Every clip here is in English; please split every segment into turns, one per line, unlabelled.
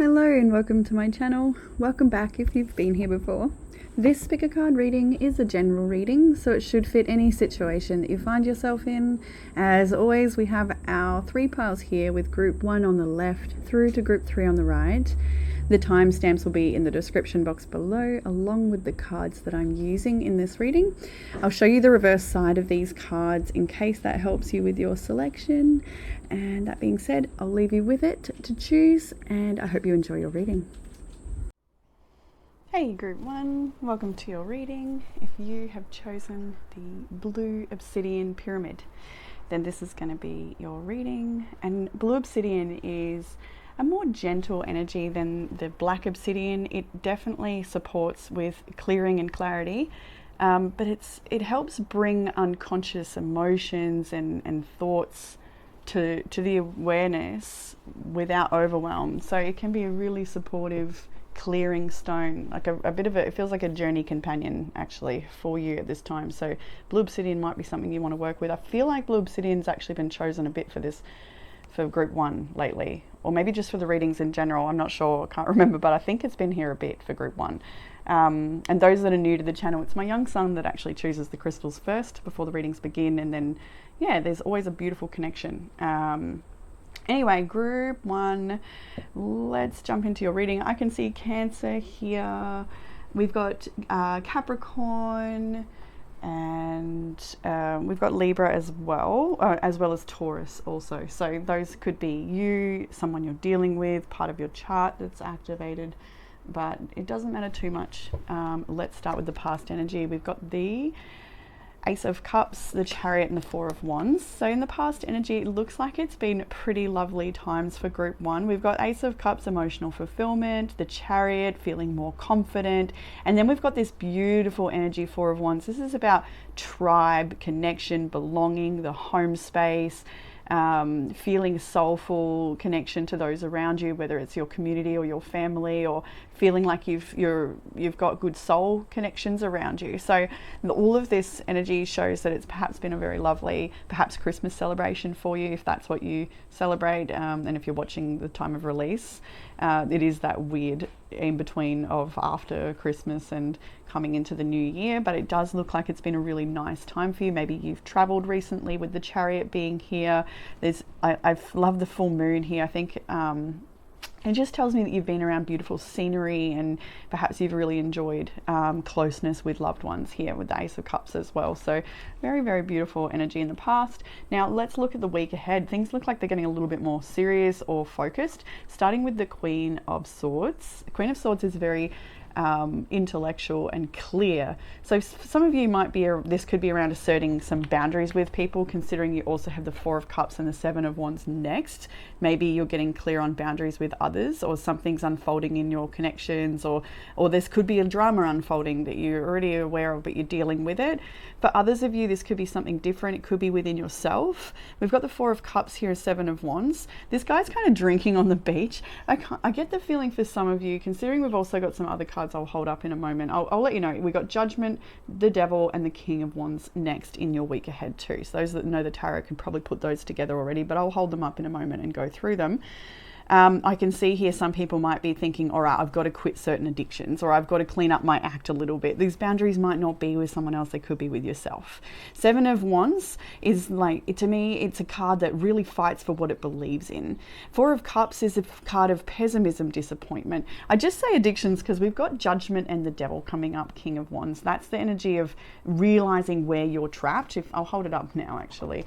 Hello and welcome to my channel. Welcome back if you've been here before. This pick a card reading is a general reading, so it should fit any situation that you find yourself in. As always, we have our 3 piles here with group 1 on the left through to group 3 on the right. The timestamps will be in the description box below, along with the cards that I'm using in this reading. I'll show you the reverse side of these cards in case that helps you with your selection. And that being said, I'll leave you with it to choose, and I hope you enjoy your reading. Hey group 1, welcome to your reading. If you have chosen the blue obsidian pyramid, then this is going to be your reading. And blue obsidian is a more gentle energy than the black obsidian. It definitely supports with clearing and clarity, but it helps bring unconscious emotions and thoughts to the awareness without overwhelm. So it can be a really supportive clearing stone, like a bit of it feels like a journey companion actually for you at this time. So blue obsidian might be something you want to work with. I feel like blue obsidian's actually been chosen a bit for this, for group 1 lately, or maybe just for the readings in general. I'm not sure, I can't remember, but I think it's been here a bit for group 1. And those that are new to the channel, it's my young son that actually chooses the crystals first before the readings begin, and then yeah, there's always a beautiful connection. Anyway, group 1, let's jump into your reading. I can see Cancer here. We've got Capricorn, and we've got Libra as well as Taurus also. So those could be you, someone you're dealing with, part of your chart that's activated, but it doesn't matter too much. Let's start with the past energy. We've got the Ace of Cups, the Chariot, and the Four of Wands. So in the past energy, it looks like it's been pretty lovely times for group 1. We've got Ace of Cups, emotional fulfillment, the Chariot, feeling more confident, and then we've got this beautiful energy, Four of Wands. This is about tribe, connection, belonging, the home space, feeling soulful connection to those around you, whether it's your community or your family, or feeling like you've got good soul connections around you. So all of this energy shows that it's perhaps been a very lovely, perhaps Christmas celebration for you, if that's what you celebrate, and if you're watching the time of release, it is that weird in between of after Christmas and coming into the new year, but it does look like it's been a really nice time for you. Maybe you've traveled recently with the Chariot being here. I've loved the full moon here. I think it just tells me that you've been around beautiful scenery, and perhaps you've really enjoyed closeness with loved ones here with the Ace of Cups as well. So very, very beautiful energy in the past. Now let's look at the week ahead. Things look like they're getting a little bit more serious or focused, starting with the Queen of Swords. The Queen of Swords is very intellectual and clear. So some of you might be, this could be around asserting some boundaries with people, considering you also have the Four of Cups and the Seven of Wands next. Maybe you're getting clear on boundaries with others, or something's unfolding in your connections, or this could be a drama unfolding that you're already aware of, but you're dealing with it. For others of you, this could be something different. It could be within yourself. We've got the Four of Cups here, Seven of Wands. This guy's kind of drinking on the beach. I get the feeling for some of you, considering we've also got some other cards I'll hold up in a moment. I'll let you know. We got Judgment, the Devil, and the King of Wands next in your week ahead too. So those that know the tarot can probably put those together already, but I'll hold them up in a moment and go through them. I can see here some people might be thinking, all right, I've got to quit certain addictions, or I've got to clean up my act a little bit. These boundaries might not be with someone else, they could be with yourself. Seven of Wands is like, to me, it's a card that really fights for what it believes in. Four of Cups is a card of pessimism, disappointment. I just say addictions because we've got Judgment and the Devil coming up, King of Wands. That's the energy of realizing where you're trapped. I'll hold it up now actually.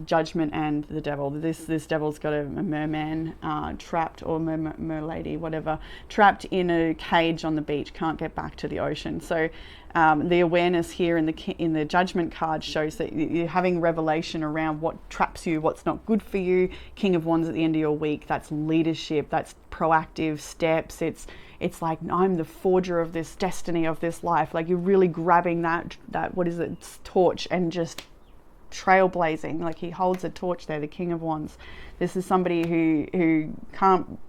Judgment and the Devil. This devil's got a merman trapped, or merlady, whatever, trapped in a cage on the beach, can't get back to the ocean. So the awareness here in the Judgment card shows that you're having revelation around what traps you, what's not good for you. King of Wands at the end of your week, that's leadership, that's proactive steps. It's like, I'm the forger of this destiny of this life. Like, you're really grabbing that what is it, torch, and just trailblazing. Like, he holds a torch there, the King of Wands. This is somebody who can't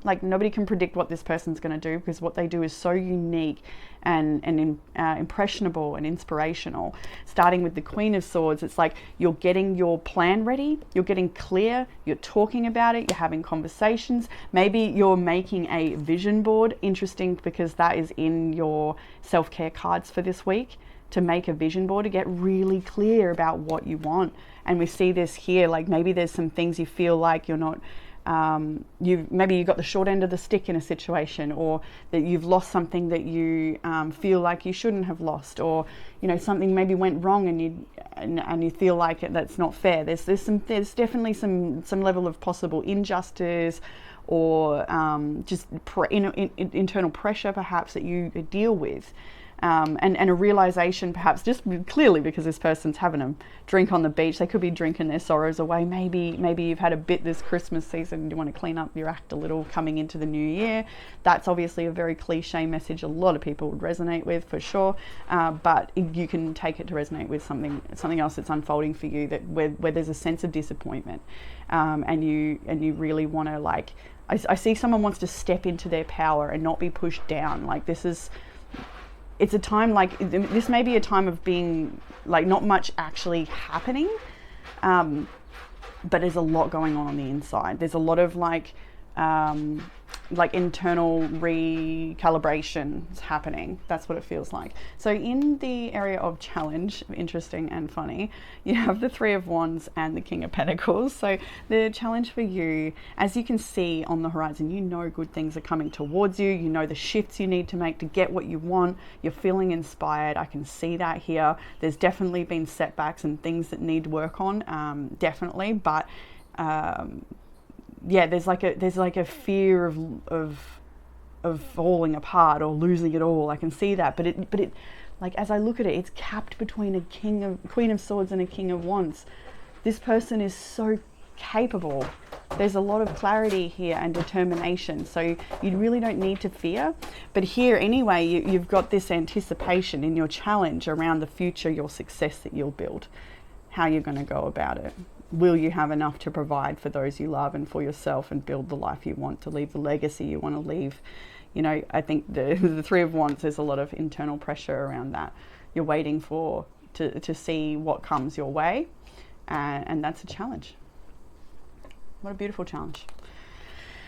Like nobody can predict what this person's going to do, because what they do is so unique and impressionable and inspirational. Starting with the Queen of Swords, it's like you're getting your plan ready, you're getting clear, you're talking about it, you're having conversations. Maybe you're making a vision board. Interesting, because that is in your self-care cards for this week, to make a vision board, to get really clear about what you want. And we see this here, like maybe there's some things you feel like you're not, maybe you got the short end of the stick in a situation, or that you've lost something that you feel like you shouldn't have lost, or you know, something maybe went wrong and you feel like that's not fair. There's definitely some level of possible injustice, or just internal pressure perhaps that you deal with. And a realization, perhaps just clearly because this person's having a drink on the beach. They could be drinking their sorrows away. Maybe you've had a bit this Christmas season and you want to clean up your act a little coming into the new year. That's obviously a very cliche message a lot of people would resonate with, for sure. But you can take it to resonate with something else that's unfolding for you, that where there's a sense of disappointment, and you really want to, like, I see someone wants to step into their power and not be pushed down. Like it's a time, like this may be a time of being like not much actually happening, but there's a lot going on the inside. There's a lot of like internal recalibration is happening. That's what it feels like. So in the area of challenge, interesting and funny, you have the Three of Wands and the King of Pentacles. So the challenge for you, as you can see on the horizon, you know good things are coming towards you. You know the shifts you need to make to get what you want. You're feeling inspired. I can see that here. There's definitely been setbacks and things that need work on, definitely, but yeah, there's like a fear of falling apart or losing it all. I can see that, but it like, as I look at it, it's capped between a Queen of Swords and a King of Wands. This person is so capable. There's a lot of clarity here and determination, so you really don't need to fear. But here anyway, you've got this anticipation in your challenge around the future, your success that you'll build, how you're going to go about it. Will you have enough to provide for those you love and for yourself, and build the life you want, to leave the legacy you want to leave? You know, I think the Three of Wands, there's a lot of internal pressure around that. You're waiting to see what comes your way, and that's a challenge. What a beautiful challenge.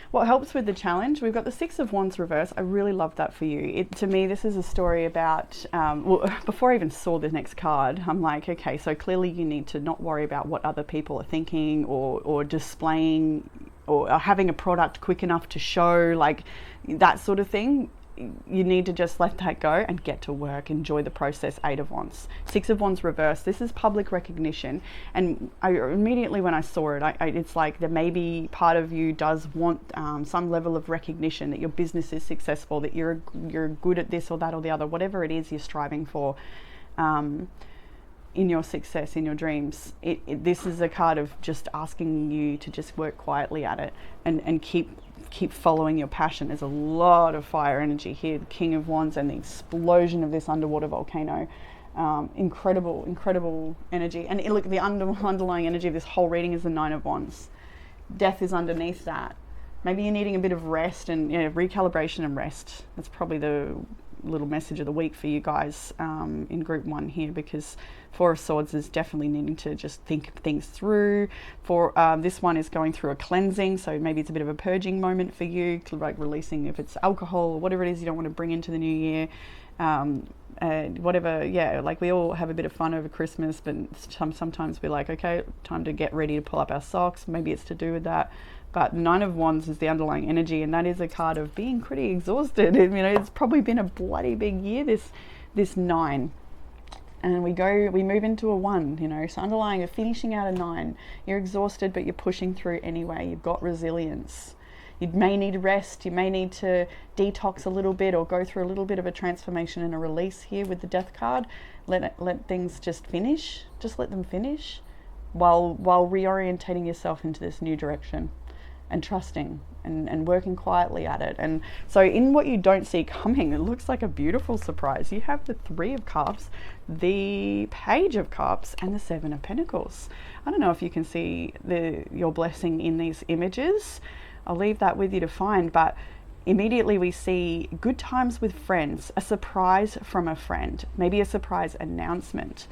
What helps with the challenge, we've got the Six of Wands reverse. I really love that for you. To me, this is a story about, well, before I even saw the next card, I'm like, okay, so clearly you need to not worry about what other people are thinking, or displaying, or having a product quick enough to show, like that sort of thing. You need to just let that go and get to work. Enjoy the process. Eight of Wands. Six of Wands reverse. This is public recognition. And I immediately, when I saw it, it's like that maybe part of you does want some level of recognition, that your business is successful, that you're good at this or that or the other, whatever it is you're striving for in your success, in your dreams. This is a card of just asking you to just work quietly at it and keep following your passion. There's a lot of fire energy here. The King of Wands and the explosion of this underwater volcano. Incredible energy. And look, the underlying energy of this whole reading is the Nine of Wands. Death is underneath that. Maybe you're needing a bit of rest and recalibration and rest. That's probably the little message of the week for you guys in group one here, because Four of Swords is definitely needing to just think things through. For this one is going through a cleansing, so maybe it's a bit of a purging moment for you, like releasing, if it's alcohol or whatever it is you don't want to bring into the new year. Whatever, yeah, like we all have a bit of fun over Christmas, but sometimes we're like, okay, time to get ready to pull up our socks. Maybe it's to do with that. But Nine of Wands is the underlying energy, and that is a card of being pretty exhausted. It's probably been a bloody big year, this nine. And we move into a one, so underlying a finishing out a nine. You're exhausted, but you're pushing through anyway. You've got resilience. You may need rest. You may need to detox a little bit, or go through a little bit of a transformation and a release here with the Death card. Let things just finish. Just let them finish while reorientating yourself into this new direction. And trusting and working quietly at it. And so in what you don't see coming, it looks like a beautiful surprise. You have the Three of Cups, the Page of Cups, and the Seven of Pentacles. I don't know if you can see your blessing in these images. I'll leave that with you to find. But immediately we see good times with friends, a surprise from a friend, maybe a surprise announcement.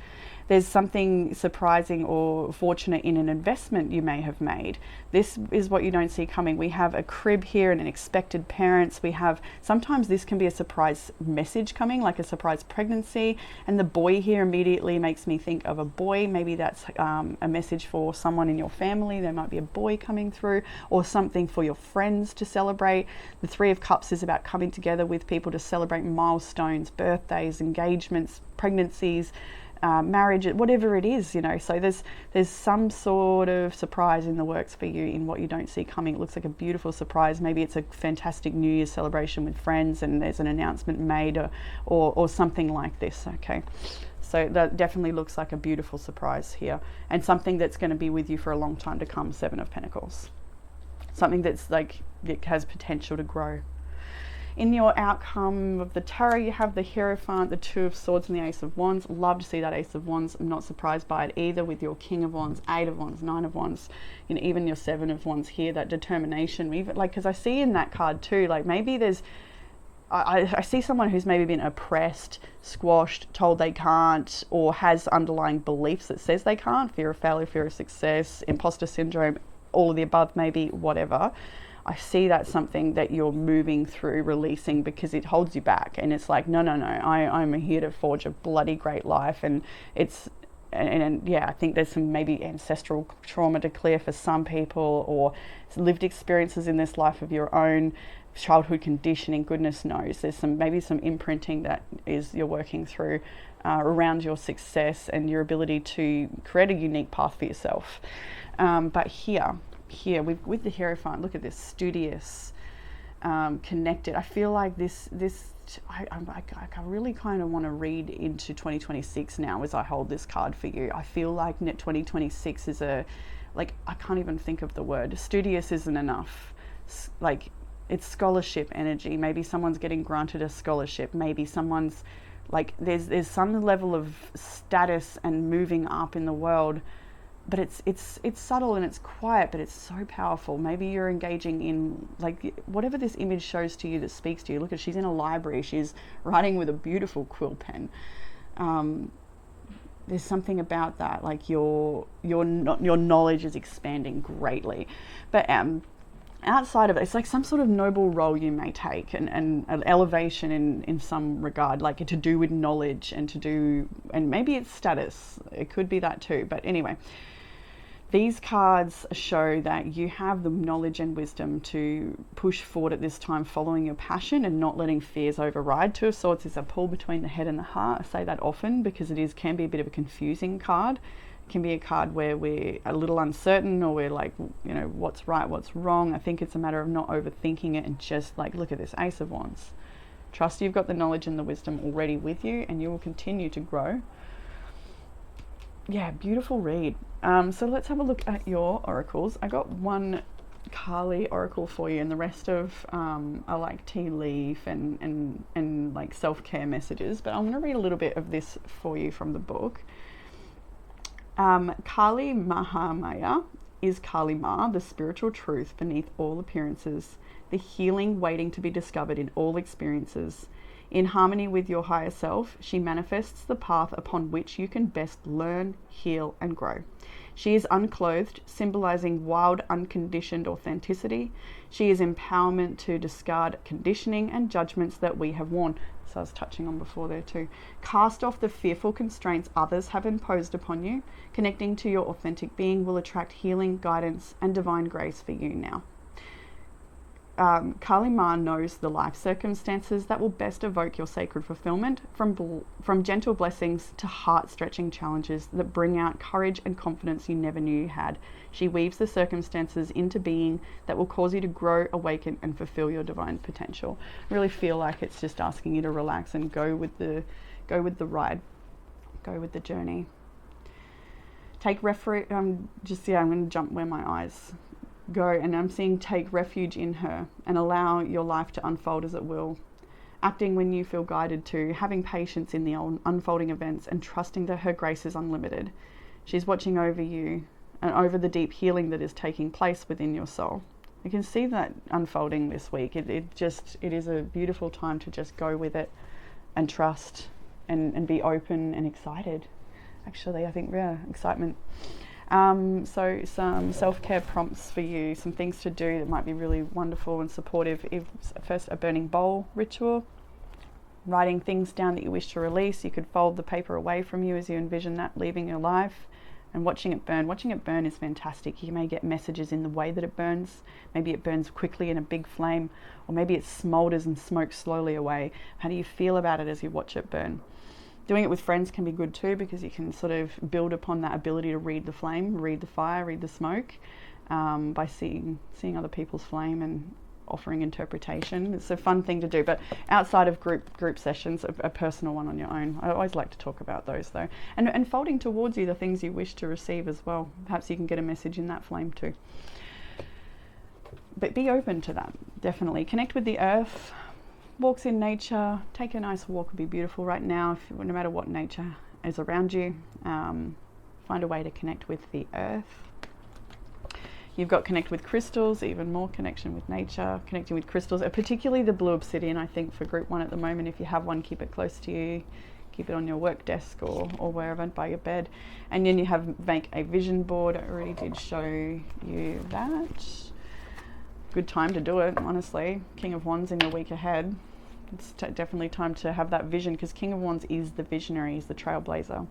There's something surprising or fortunate in an investment you may have made. This is what you don't see coming. We have a crib here and an expected parents. We have, sometimes this can be a surprise message coming, like a surprise pregnancy. And the boy here immediately makes me think of a boy. Maybe that's a message for someone in your family. There might be a boy coming through, or something for your friends to celebrate. The Three of Cups is about coming together with people to celebrate milestones, birthdays, engagements, pregnancies, marriage, whatever it is, you know. So there's some sort of surprise in the works for you in what you don't see coming. It looks like a beautiful surprise. Maybe it's a fantastic New Year's celebration with friends and there's an announcement made, or something like this. Okay, so that definitely looks like a beautiful surprise here, and something that's going to be with you for a long time to come. Seven of Pentacles, something that's like, it has potential to grow. In your outcome of the tarot, you have the Hierophant, the Two of Swords, and the Ace of Wands. Love to see that Ace of Wands. I'm not surprised by it either, with your King of Wands, Eight of Wands, Nine of Wands, you know, even your Seven of Wands here, that determination. Even like, because I see in that card too, like maybe there's, I see someone who's maybe been oppressed, squashed, told they can't, or has underlying beliefs that says they can't, fear of failure, fear of success, imposter syndrome, all of the above, maybe, whatever. I see that's something that you're moving through, releasing, because it holds you back. And it's like, no, I'm here to forge a bloody great life. And it's, and yeah, I think there's some maybe ancestral trauma to clear for some people, or lived experiences in this life of your own, childhood conditioning, goodness knows. There's maybe some imprinting that you're working through around your success and your ability to create a unique path for yourself. But here with the Hierophant, look at this, studious, connected. I feel like I really kind of want to read into 2026 now as I hold this card for you. I feel like 2026 is I can't even think of the word. Studious isn't enough. Like, it's scholarship energy. Maybe someone's getting granted a scholarship. Maybe someone's like, there's some level of status and moving up in the world. But it's subtle and it's quiet, but it's so powerful. Maybe you're engaging in, like, whatever this image shows to you that speaks to you. Look, she's in a library. She's writing with a beautiful quill pen. There's something about that, like your knowledge is expanding greatly. But outside of it, it's like some sort of noble role you may take, and an elevation in some regard, like to do with knowledge and maybe it's status. It could be that too. But anyway, these cards show that you have the knowledge and wisdom to push forward at this time, following your passion and not letting fears override. Two of Swords is a pull between the head and the heart. I say that often because can be a bit of a confusing card. It can be a card where we're a little uncertain, or we're like, you know, what's right, what's wrong. I think it's a matter of not overthinking it and just like, look at this Ace of Wands. Trust you've got the knowledge and the wisdom already with you, and you will continue to grow. Yeah, beautiful read. So let's have a look at your oracles. I got one Kali oracle for you, and the rest of are like tea leaf and like self-care messages. But I'm going to read a little bit of this for you from the book. Kali Mahamaya is Kali Ma, the spiritual truth beneath all appearances, the healing waiting to be discovered in all experiences. In harmony with your higher self, she manifests the path upon which you can best learn, heal, and grow. She is unclothed, symbolizing wild, unconditioned authenticity. She is empowerment to discard conditioning and judgments that we have worn. So I was touching on before there too. Cast off the fearful constraints others have imposed upon you. Connecting to your authentic being will attract healing, guidance, and divine grace for you now. Kali Ma knows the life circumstances that will best evoke your sacred fulfillment, from gentle blessings to heart-stretching challenges that bring out courage and confidence you never knew you had. She weaves the circumstances into being that will cause you to grow, awaken, and fulfill your divine potential. I really feel like it's just asking you to relax and go with the ride, go with the journey. Take refuge. I'm going to jump where my eyes go, and I'm seeing take refuge in her and allow your life to unfold as it will, acting when you feel guided to, having patience in the unfolding events, and trusting that her grace is unlimited. She's watching over you and over the deep healing that is taking place within your soul. You can see that unfolding this week. It is a beautiful time to just go with it and trust and be open and excited. Actually, I think, yeah, excitement. So some self-care prompts for you, some things to do that might be really wonderful and supportive. First, a burning bowl ritual, writing things down that you wish to release. You could fold the paper away from you as you envision that leaving your life, and watching it burn. Watching it burn is fantastic. You may get messages in the way that it burns. Maybe it burns quickly in a big flame, or maybe it smolders and smokes slowly away. How do you feel about it as you watch it burn? Doing it with friends can be good too, because you can sort of build upon that ability to read the flame, read the fire, read the smoke, by seeing other people's flame and offering interpretation. It's a fun thing to do, but outside of group sessions, a personal one on your own. I always like to talk about those though. And folding towards you the things you wish to receive as well. Perhaps you can get a message in that flame too. But be open to that, definitely. Connect with the earth. Walks in nature. Take a nice walk would be beautiful right now, no matter what nature is around you. Find a way to connect with the earth. You've got connect with crystals, even more connection with nature, connecting with crystals, particularly the blue obsidian, I think, for group one at the moment. If you have one, keep it close to you. Keep it on your work desk or wherever, by your bed. And then you make a vision board. I already did show you that. Good time to do it, honestly. King of Wands in the week ahead. It's definitely time to have that vision, because King of Wands is the visionary, he's the trailblazer.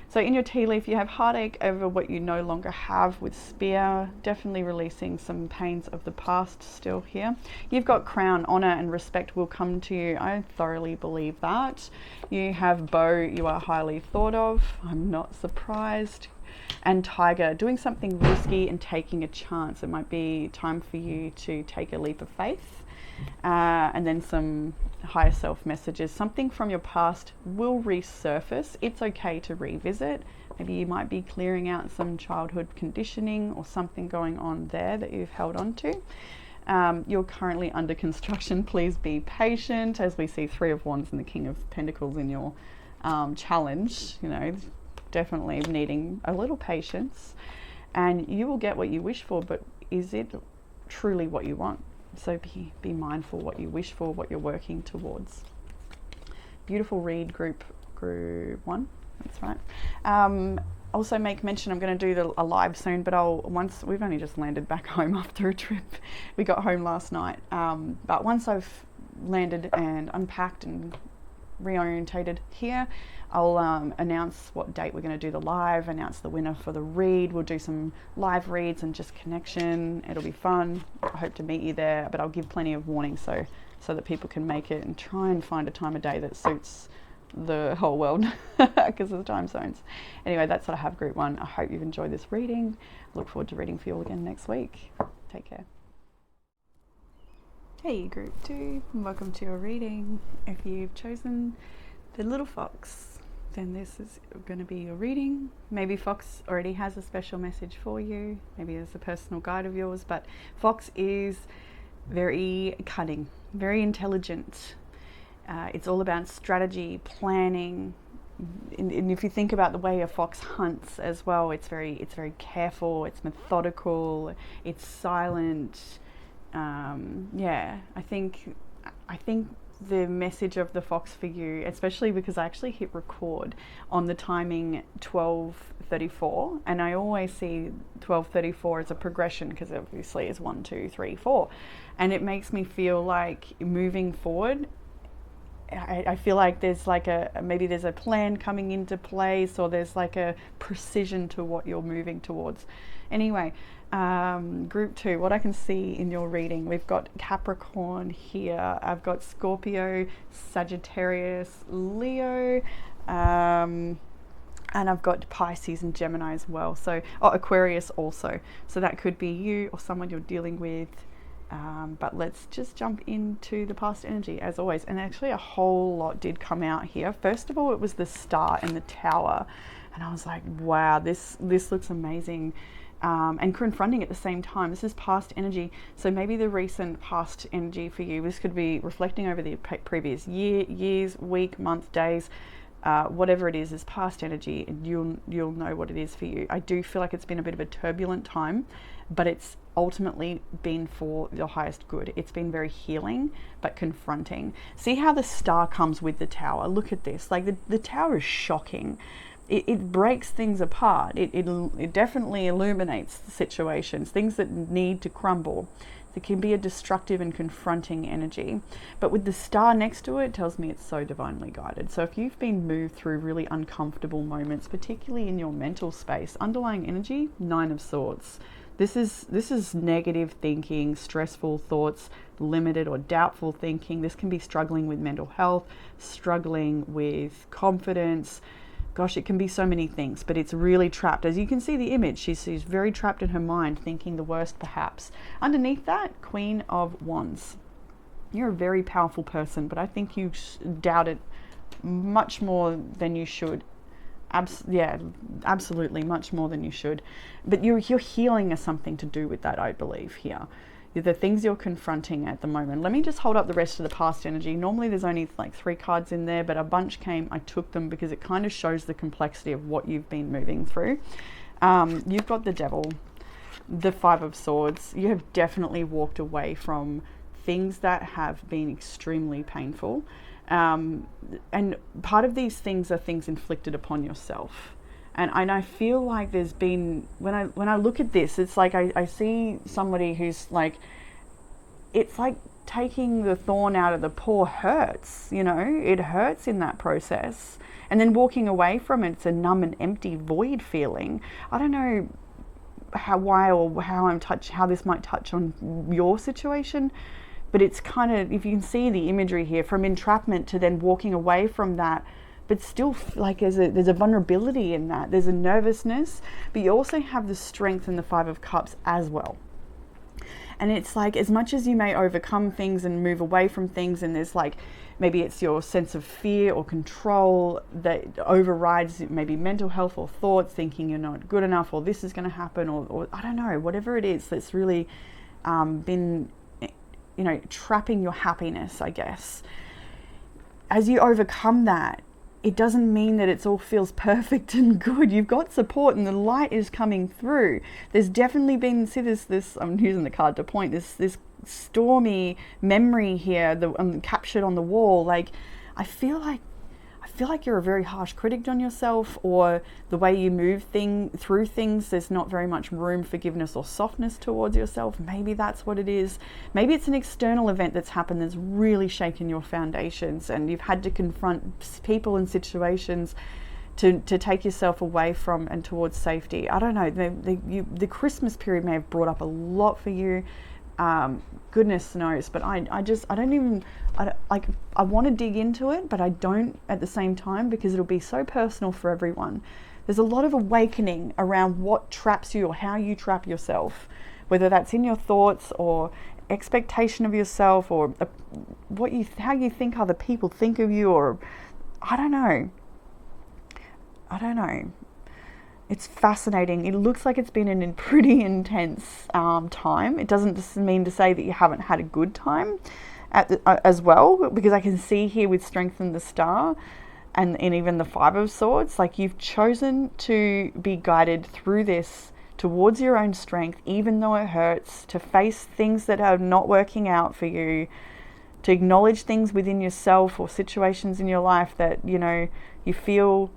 So in your tea leaf, you have heartache over what you no longer have with Spear, definitely releasing some pains of the past still here. You've got Crown, honor and respect will come to you. I thoroughly believe that. You have Bow, you are highly thought of. I'm not surprised. And Tiger, doing something risky and taking a chance. It might be time for you to take a leap of faith. And then some higher self messages. Something from your past will resurface. It's okay to revisit. Maybe you might be clearing out some childhood conditioning or something going on there that you've held on to. You're currently under construction. Please be patient, as we see Three of Wands and the King of Pentacles in your challenge. You know, definitely needing a little patience, and you will get what you wish for, but is it truly what you want? So be mindful what you wish for, what you're working towards. Beautiful read, group one, that's right. Also make mention, I'm going to do a live soon, but we've only just landed back home after a trip. We got home last night, but once I've landed and unpacked and reorientated here, I'll announce what date we're going to do the live, announce the winner for the read. We'll do some live reads and just connection. It'll be fun. I hope to meet you there, but I'll give plenty of warning so that people can make it, and try and find a time of day that suits the whole world because of the time zones. Anyway, that's what I have, group one. I hope you've enjoyed this reading. Look forward to reading for you all again next week. Take care. Hey group 2, welcome to your reading. If you've chosen the little fox, then this is going to be your reading. Maybe Fox already has a special message for you. Maybe it's a personal guide of yours, but Fox is very cunning, very intelligent. It's all about strategy, planning. And if you think about the way a fox hunts as well, it's very careful, it's methodical, it's silent. I think the message of the fox for you, especially because I actually hit record on the timing 12:34, and I always see 12:34 as a progression, because obviously it's 1, 2, 3, 4, and it makes me feel like moving forward. I feel like there's like maybe there's a plan coming into place, or there's like a precision to what you're moving towards. Anyway, group 2, what I can see in your reading, we've got Capricorn here, I've got Scorpio, Sagittarius, Leo, and I've got Pisces and Gemini as well. So, Aquarius also. So that could be you or someone you're dealing with. But let's just jump into the past energy as always. And actually a whole lot did come out here. First of all, it was the Star and the Tower. And I was like, wow, this looks amazing. And confronting at the same time. This is past energy. So maybe the recent past energy for you, this could be reflecting over the previous years, week, month, days, whatever it is past energy, and you'll know what it is for you. I do feel like it's been a bit of a turbulent time. but it's ultimately been for your highest good. It's been very healing, but confronting. See how the star comes with the tower? Look at this. Like the tower is shocking. It breaks things apart. It definitely illuminates the situations, things that need to crumble. It can be a destructive and confronting energy. But with the star next to it, it tells me it's so divinely guided. So if you've been moved through really uncomfortable moments, particularly in your mental space, underlying energy, 9 of Swords. This is negative thinking, stressful thoughts, limited or doubtful thinking. This can be struggling with mental health, struggling with confidence. Gosh, it can be so many things, but it's really trapped. As you can see the image, she's very trapped in her mind, thinking the worst perhaps. Underneath that, Queen of Wands. You're a very powerful person, but I think you doubt it much more than you should. Yeah, absolutely, much more than you should. But your healing has something to do with that, I believe, here. The things you're confronting at the moment. Let me just hold up the rest of the past energy. Normally there's only like 3 cards in there, but a bunch came. I took them because it kind of shows the complexity of what you've been moving through. You've got the Devil, the 5 of Swords. You have definitely walked away from things that have been extremely painful. And part of these things are things inflicted upon yourself. And I feel like there's been, when I look at this, it's like I see somebody who's like, it's like taking the thorn out of the paw hurts, you know, it hurts in that process. And then walking away from it, it's a numb and empty void feeling. I don't know how this might touch on your situation, but it's kind of, if you can see the imagery here, from entrapment to then walking away from that, but still like there's a vulnerability in that. There's a nervousness, but you also have the strength in the 5 of Cups as well. And it's like, as much as you may overcome things and move away from things, and there's like, maybe it's your sense of fear or control that overrides maybe mental health or thoughts, thinking you're not good enough, or this is going to happen, or I don't know, whatever it is that's really been, you know, trapping your happiness, I guess. As you overcome that, it doesn't mean that it all feels perfect and good. You've got support and the light is coming through. There's definitely been, see this I'm using the card to point, this stormy memory here, captured on the wall. Like, I feel like you're a very harsh critic on yourself, or the way you move through things, there's not very much room for forgiveness or softness towards yourself. Maybe that's what it is. Maybe it's an external event that's happened that's really shaken your foundations, and you've had to confront people and situations to take yourself away from and towards safety. I don't know, the Christmas period may have brought up a lot for you. Goodness knows, but I want to dig into it, but I don't at the same time, because it'll be so personal for everyone. There's a lot of awakening around what traps you or how you trap yourself, whether that's in your thoughts or expectation of yourself, or how you think other people think of you, or I don't know. It's fascinating. It looks like it's been a pretty intense time. It doesn't mean to say that you haven't had a good time as well, because I can see here with Strength in the Star and even the 5 of Swords, like you've chosen to be guided through this towards your own strength, even though it hurts, to face things that are not working out for you, to acknowledge things within yourself or situations in your life that, you know, you feel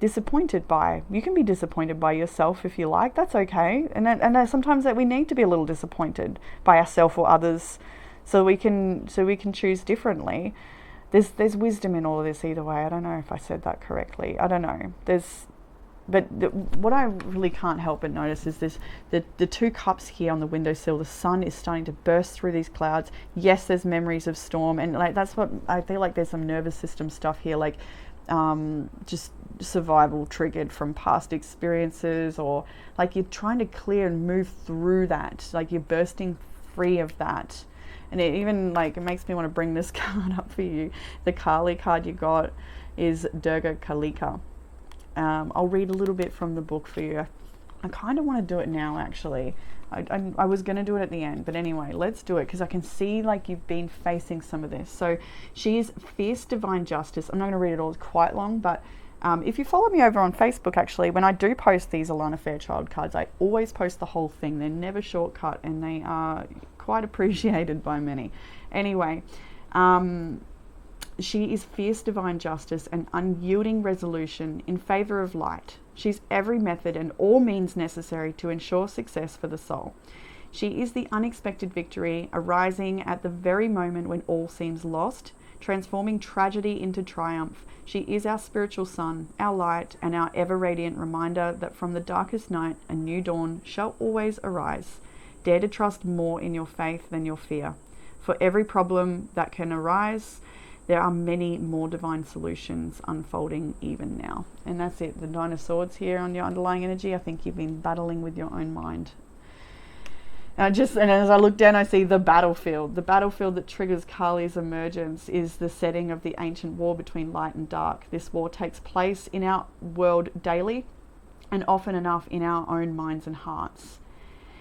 disappointed by. You can be disappointed by yourself if you like. That's okay. And sometimes that we need to be a little disappointed by ourselves or others, so we can choose differently. There's wisdom in all of this either way. I don't know if I said that correctly. I don't know. What I really can't help but notice is the 2 cups here on the windowsill. The sun is starting to burst through these clouds. Yes, there's memories of storm, and like that's what I feel like. There's some nervous system stuff here, like just survival triggered from past experiences, or like you're trying to clear and move through that, like you're bursting free of that. And it even like, it makes me want to bring this card up for you. The Kali card you got is Durga Kalika. I'll read a little bit from the book for you. I kind of want to do it now, actually. I was going to do it at the end, but anyway, let's do it, because I can see like you've been facing some of this. So she is fierce divine justice. I'm not going to read it all, it's quite long, but If you follow me over on Facebook, actually, when I do post these Alana Fairchild cards, I always post the whole thing. They're never shortcut, and they are quite appreciated by many. Anyway, she is fierce divine justice and unyielding resolution in favour of light. She's every method and all means necessary to ensure success for the soul. She is the unexpected victory arising at the very moment when all seems lost, transforming tragedy into triumph. She is our spiritual sun, our light, and our ever-radiant reminder that from the darkest night a new dawn shall always arise. Dare to trust more in your faith than your fear. For every problem that can arise, there are many more divine solutions unfolding even now. And that's it, the Nine of Swords here on your underlying energy. I think you've been battling with your own mind. And as I look down, I see the battlefield. The battlefield that triggers Kali's emergence is the setting of the ancient war between light and dark. This war takes place in our world daily, and often enough in our own minds and hearts.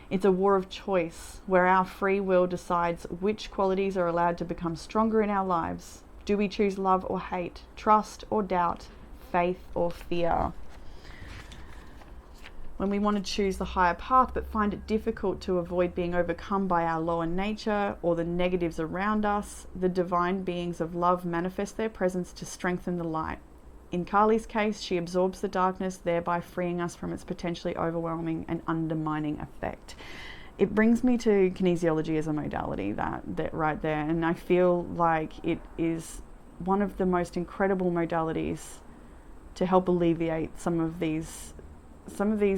It's a war of choice, where our free will decides which qualities are allowed to become stronger in our lives. Do we choose love or hate, trust or doubt, faith or fear? When we want to choose the higher path but find it difficult to avoid being overcome by our lower nature or the negatives around us, the divine beings of love manifest their presence to strengthen the light. In Kali's case, she absorbs the darkness, thereby freeing us from its potentially overwhelming and undermining effect. It brings me to kinesiology as a modality, that right there, and I feel like it is one of the most incredible modalities to help alleviate some of these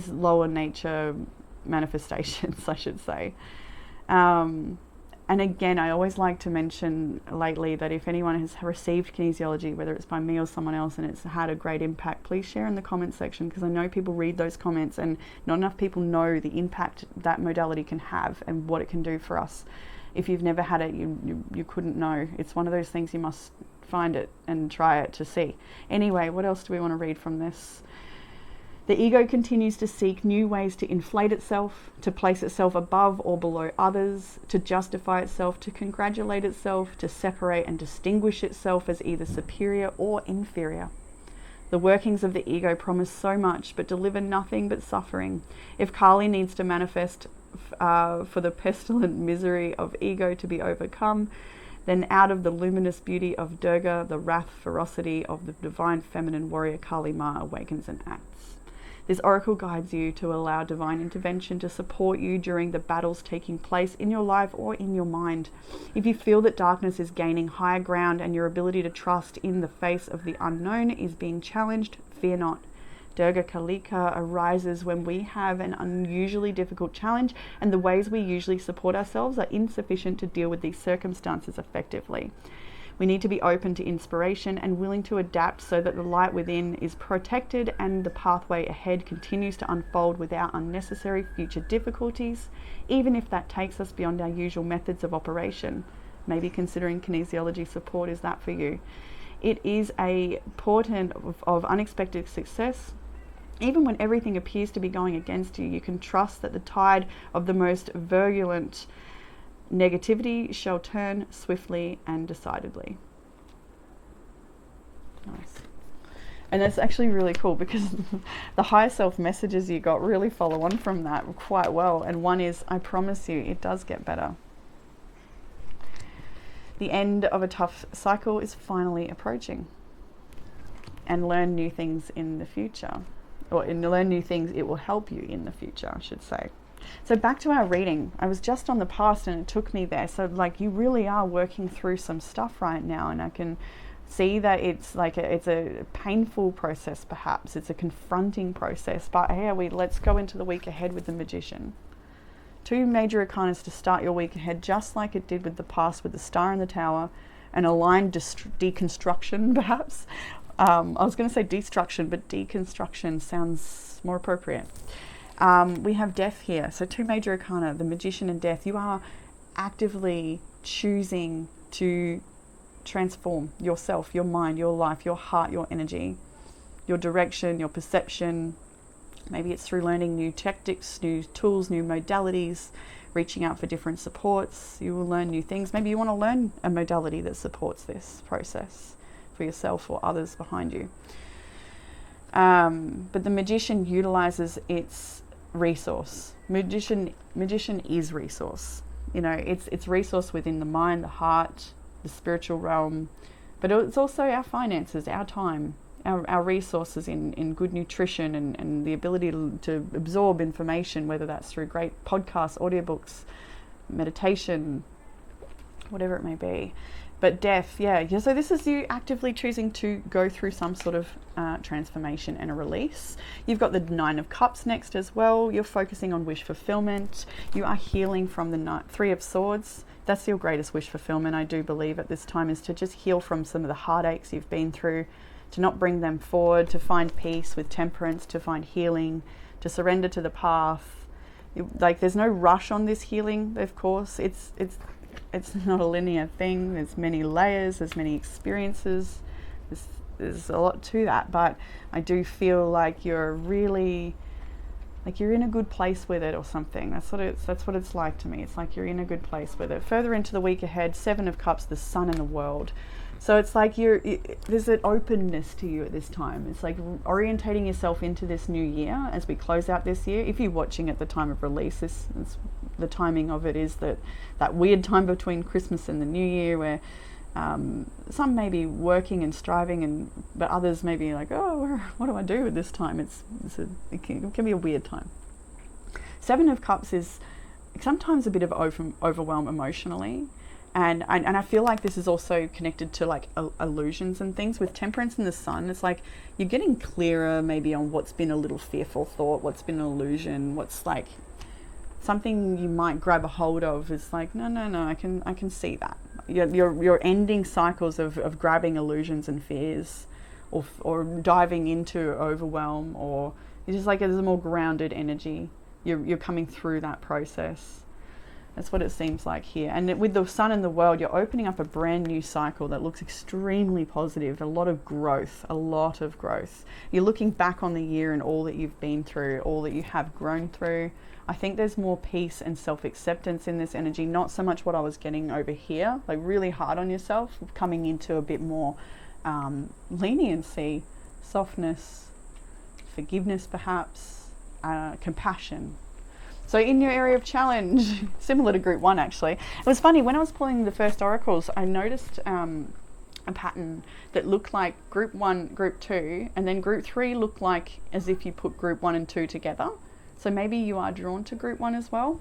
lower nature manifestations, I should say. And again, I always like to mention lately that if anyone has received kinesiology, whether it's by me or someone else, and it's had a great impact, please share in the comments section, because I know people read those comments and not enough people know the impact that modality can have and what it can do for us. If you've never had it, you couldn't know. It's one of those things, you must find it and try it to see. Anyway, what else do we want to read from this? The ego continues to seek new ways to inflate itself, to place itself above or below others, to justify itself, to congratulate itself, to separate and distinguish itself as either superior or inferior. The workings of the ego promise so much, but deliver nothing but suffering. If Kali needs to manifest for the pestilent misery of ego to be overcome, then out of the luminous beauty of Durga, the wrath ferocity of the divine feminine warrior Kali Ma awakens and acts. This oracle guides you to allow divine intervention to support you during the battles taking place in your life or in your mind. If you feel that darkness is gaining higher ground and your ability to trust in the face of the unknown is being challenged, fear not. Durga Kalika arises when we have an unusually difficult challenge and the ways we usually support ourselves are insufficient to deal with these circumstances effectively. We need to be open to inspiration and willing to adapt so that the light within is protected and the pathway ahead continues to unfold without unnecessary future difficulties, even if that takes us beyond our usual methods of operation. Maybe considering kinesiology support is that for you. It is a portent of unexpected success. Even when everything appears to be going against you, you can trust that the tide of the most virulent negativity shall turn swiftly and decidedly. Nice. And that's actually really cool because the higher self messages you got really follow on from that quite well. And one is, I promise you, it does get better. The end of a tough cycle is finally approaching. And learn new things in the future. Or learn new things, it will help you in the future, I should say. So back to our reading. I was just on the past and it took me there. So like you really are working through some stuff right now, and I can see that it's like it's a painful process perhaps. It's a confronting process. But here let's go into the week ahead with the Magician. Two major arcanas to start your week ahead, just like it did with the past with the Star and the Tower, an aligned deconstruction perhaps. I was going to say destruction, but deconstruction sounds more appropriate. We have Death here. So two major arcana, the Magician and Death. You are actively choosing to transform yourself, your mind, your life, your heart, your energy, your direction, your perception. Maybe it's through learning new tactics, new tools, new modalities, reaching out for different supports. You will learn new things. Maybe you want to learn a modality that supports this process for yourself or others behind you. But the Magician utilizes its resource. Magician is resource. You know, it's resource within the mind, the heart, the spiritual realm, but it's also our finances, our time, our resources in good nutrition and the ability to absorb information, whether that's through great podcasts, audiobooks, meditation, whatever it may be. But death, yeah. So this is you actively choosing to go through some sort of transformation and a release. You've got the Nine of Cups next as well. You're focusing on wish fulfillment. You are healing from the Three of Swords. That's your greatest wish fulfillment, I do believe, at this time, is to just heal from some of the heartaches you've been through, to not bring them forward, to find peace with temperance, to find healing, to surrender to the path. Like, there's no rush on this healing, of course. It's not a linear thing. There's many layers, there's many experiences, there's a lot to that, but I do feel like you're really, like you're in a good place with it or something. That's what it's like to me. It's like you're in a good place with it. Further into the week ahead, Seven of Cups, the Sun and the World. So it's like there's an openness to you at this time. It's like orientating yourself into this new year as we close out this year. If you're watching at the time of release, the timing of it is that weird time between Christmas and the New Year, where some may be working and striving, but others may be like, oh, what do I do with this time? It can be a weird time. Seven of Cups is sometimes a bit of overwhelm emotionally. And I feel like this is also connected to like illusions and things. With Temperance and the Sun, it's like you're getting clearer maybe on what's been a little fearful thought, what's been an illusion, what's like something you might grab a hold of. Is like, no, I can see that. You're ending cycles of grabbing illusions and fears, or diving into overwhelm, or it's just like there's a more grounded energy. You're coming through that process. That's what it seems like here. And with the Sun and the World, you're opening up a brand new cycle that looks extremely positive. A lot of growth. You're looking back on the year and all that you've been through, all that you have grown through. I think there's more peace and self-acceptance in this energy. Not so much what I was getting over here, like really hard on yourself, coming into a bit more leniency, softness, forgiveness perhaps, compassion. So in your area of challenge, similar to group one actually, it was funny, when I was pulling the first oracles, I noticed a pattern that looked like group one, group two, and then group three looked like as if you put group one and two together. So maybe you are drawn to group one as well,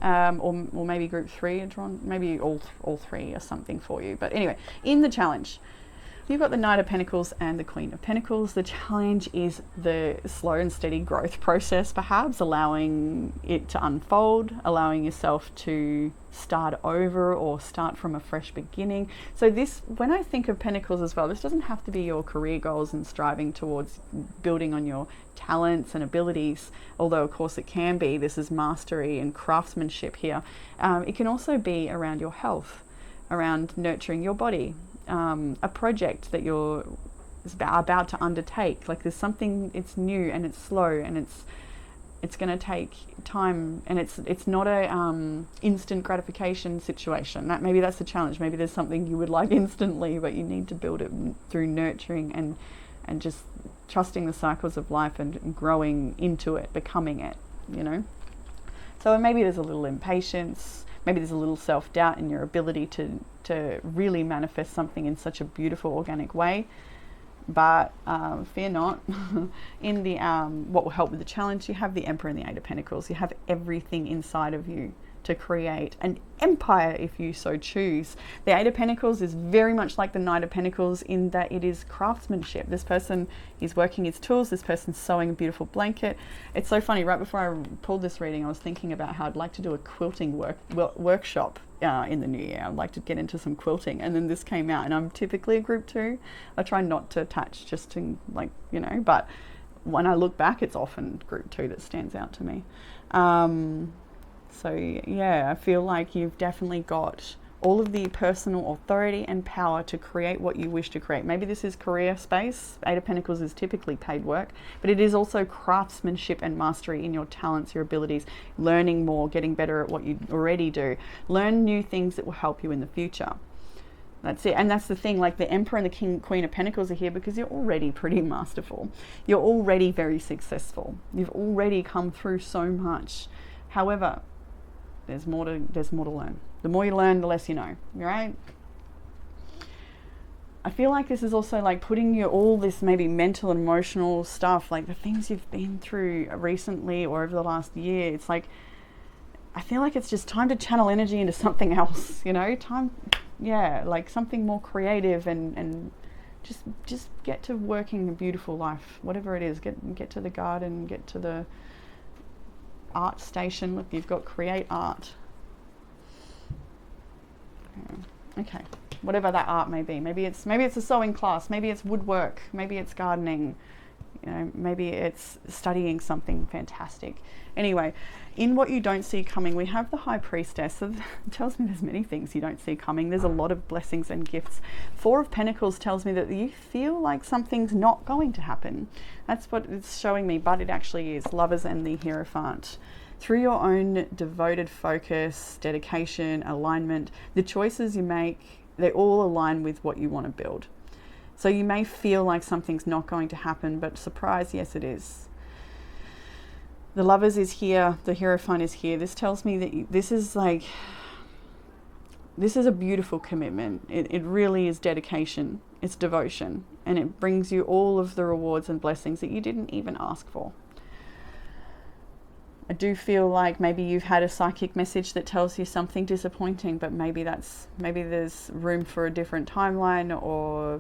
or maybe group three are drawn, maybe all three or something for you. But anyway, in the challenge, you've got the Knight of Pentacles and the Queen of Pentacles. The challenge is the slow and steady growth process, perhaps, allowing it to unfold, allowing yourself to start over or start from a fresh beginning. So this, when I think of Pentacles as well, this doesn't have to be your career goals and striving towards building on your talents and abilities, although of course it can be. This is mastery and craftsmanship here. It can also be around your health, around nurturing your body, a project that you're about to undertake. Like there's something, it's new and it's slow and it's going to take time, and it's not a instant gratification situation. Maybe that's the challenge. Maybe there's something you would like instantly, but you need to build it through nurturing and just trusting the cycles of life and growing into it, becoming it, you know. So maybe there's a little impatience. Maybe there's a little self-doubt in your ability to really manifest something in such a beautiful, organic way. But fear not. In the what will help with the challenge, you have the Emperor and the Eight of Pentacles. You have everything inside of you to create an empire if you so choose. The Eight of Pentacles is very much like the Knight of Pentacles in that it is craftsmanship. This person is working his tools. This person's sewing a beautiful blanket. It's so funny. Right before I pulled this reading, I was thinking about how I'd like to do a quilting workshop in the new year. I'd like to get into some quilting, and then this came out, and I'm typically a group two. I try not to attach just to, like, you know, but when I look back, it's often group two that stands out to me. So yeah, I feel like you've definitely got all of the personal authority and power to create what you wish to create. Maybe this is career space. Eight of Pentacles is typically paid work, but it is also craftsmanship and mastery in your talents, your abilities, learning more, getting better at what you already do. Learn new things that will help you in the future. That's it. And that's the thing, like the Emperor and the Queen of Pentacles are here because you're already pretty masterful. You're already very successful. You've already come through so much. However, there's more to learn. The more you learn, the less you know, right? I feel like this is also like putting all this maybe mental and emotional stuff, like the things you've been through recently or over the last year. It's like, I feel like it's just time to channel energy into something else, you know, like something more creative and just get to working a beautiful life, whatever it is. Get to the garden, get to the art station. Look, you've got create art. Okay, whatever that art may be. Maybe it's a sewing class, maybe it's woodwork, maybe it's gardening, you know, maybe it's studying something fantastic. Anyway, in what you don't see coming, we have the High Priestess. So it tells me there's many things you don't see coming. There's a lot of blessings and gifts. Four of Pentacles tells me that you feel like something's not going to happen. That's what it's showing me, but it actually is. Lovers and the Hierophant. Through your own devoted focus, dedication, alignment, the choices you make, they all align with what you want to build. So you may feel like something's not going to happen, but surprise, yes it is. The Lovers is here, the Hierophant is here. This tells me that this is a beautiful commitment. It really is dedication, it's devotion, and it brings you all of the rewards and blessings that you didn't even ask for. I do feel like maybe you've had a psychic message that tells you something disappointing, but maybe there's room for a different timeline, or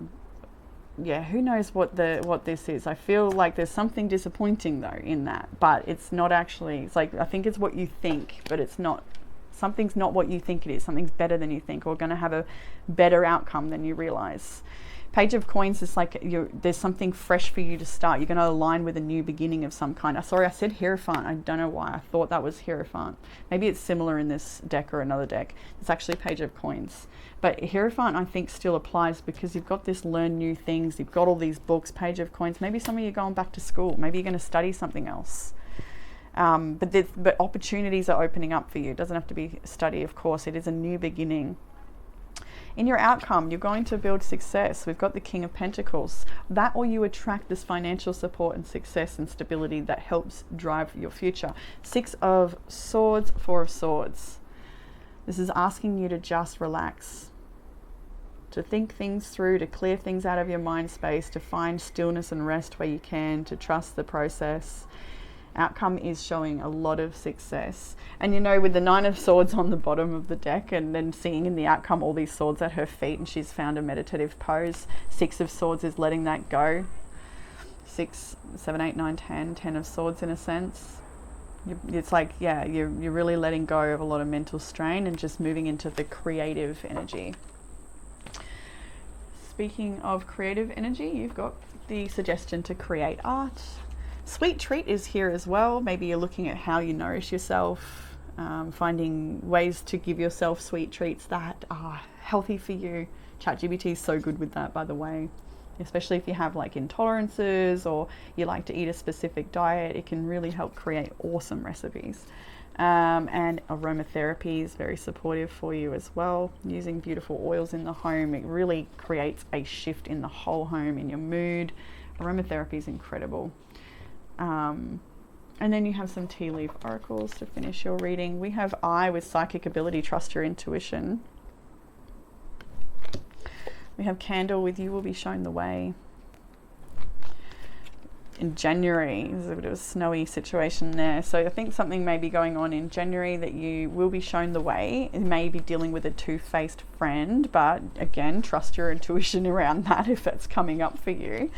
yeah, who knows what this is. I feel like there's something disappointing though in that, but it's not actually. It's like, I think it's what you think, but it's not. Something's not what you think it is. Something's better than you think, or going to have a better outcome than you realize. Page of Coins is like there's something fresh for you to start. You're going to align with a new beginning of some kind. Sorry, I said Hierophant. I don't know why. I thought that was Hierophant. Maybe it's similar in this deck or another deck. It's actually Page of Coins. But Hierophant, I think, still applies because you've got this learn new things. You've got all these books, Page of Coins. Maybe some of you are going back to school. Maybe you're going to study something else. But opportunities are opening up for you. It doesn't have to be study, of course. It is a new beginning. In your outcome, you're going to build success. We've got the King of Pentacles. That, or you attract this financial support and success and stability that helps drive your future. Six of Swords, Four of Swords. This is asking you to just relax, to think things through, to clear things out of your mind space, to find stillness and rest where you can, to trust the process. Outcome is showing a lot of success. And you know, with the Nine of Swords on the bottom of the deck, and then seeing in the outcome all these swords at her feet, and she's found a meditative pose. Six of Swords is letting that go. 6, 7, 8, 9, 10. 10 of Swords in a sense. It's like, yeah, you're really letting go of a lot of mental strain and just moving into the creative energy. Speaking of creative energy, you've got the suggestion to create art. Sweet treat is here as well. Maybe you're looking at how you nourish yourself, finding ways to give yourself sweet treats that are healthy for you. ChatGPT is so good with that, by the way, especially if you have like intolerances or you like to eat a specific diet. It can really help create awesome recipes. And aromatherapy is very supportive for you as well. Using beautiful oils in the home, it really creates a shift in the whole home, in your mood. Aromatherapy is incredible. And then you have some tea leaf oracles to finish your reading. We have I with psychic ability, trust your intuition. We have Candle with you will be shown the way. In January, there's a bit of a snowy situation there. So I think something may be going on in January that you will be shown the way. It may be dealing with a two-faced friend, but again, trust your intuition around that if that's coming up for you.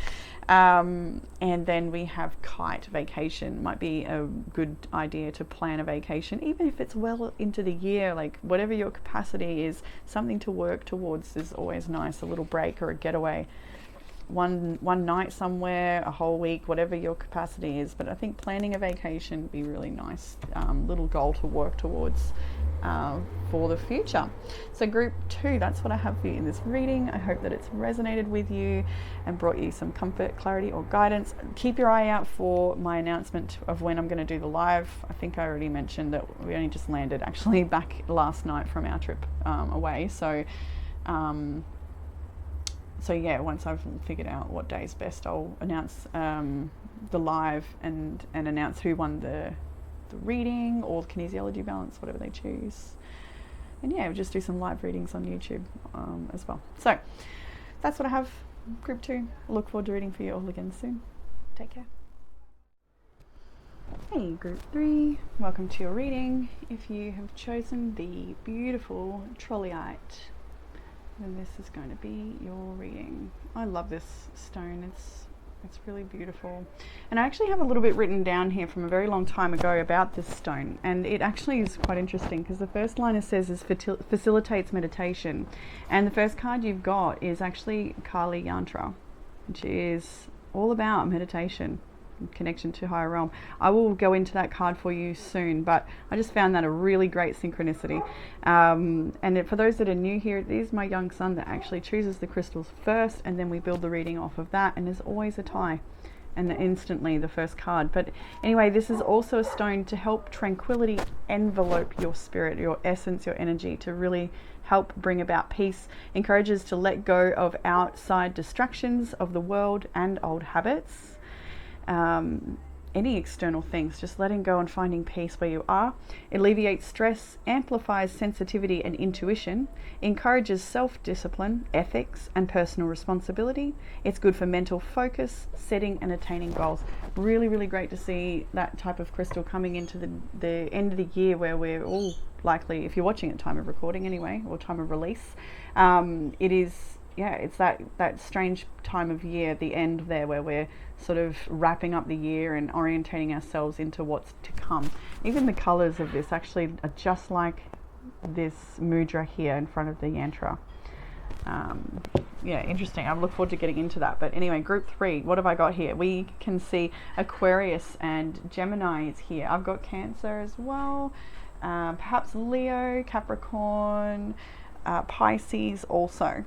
And then we have Kite, vacation. Might be a good idea to plan a vacation, even if it's well into the year, like whatever your capacity is, something to work towards is always nice. A little break or a getaway. One night somewhere, a whole week, whatever your capacity is. But I think planning a vacation would be really nice. Little goal to work towards for the future. So group 2, that's what I have for you in this reading. I hope that it's resonated with you and brought you some comfort, clarity, or guidance. Keep your eye out for my announcement of when I'm going to do the live. I think I already mentioned that we only just landed actually back last night from our trip away. So So yeah, once I've figured out what day is best, I'll announce the live and announce who won the reading or the kinesiology balance, whatever they choose. And yeah, we'll just do some live readings on YouTube as well. So that's what I have, Group 2. Look forward to reading for you all again soon. Take care. Hey, Group 3. Welcome to your reading. If you have chosen the beautiful Trolleyite, then this is going to be your reading. I love this stone. It's really beautiful. And I actually have a little bit written down here from a very long time ago about this stone. And it actually is quite interesting because the first line it says is facilitates meditation. And the first card you've got is actually Kali Yantra, which is all about meditation, connection to higher realm. I will go into that card for you soon, but I just found that a really great synchronicity. And for those that are new here, it is my young son that actually chooses the crystals first, and then we build the reading off of that, and there's always a tie and instantly the first card. But anyway, this is also a stone to help tranquility envelope your spirit, your essence, your energy, to really help bring about peace. Encourages to let go of outside distractions of the world and old habits. Any external things, just letting go and finding peace where you are. Alleviates stress, amplifies sensitivity and intuition, encourages self-discipline, ethics and personal responsibility. It's good for mental focus, setting and attaining goals. Really, really great to see that type of crystal coming into the end of the year, where we're all likely, if you're watching at time of recording anyway, or time of release, it is, yeah, it's that strange time of year, the end there, where we're sort of wrapping up the year and orientating ourselves into what's to come. Even the colors of this actually are just like this mudra here in front of the yantra. Yeah, interesting. I look forward to getting into that. But anyway, Group 3, what have I got here? We can see Aquarius and Gemini is here. I've got Cancer as well, perhaps Leo, Capricorn, Pisces also.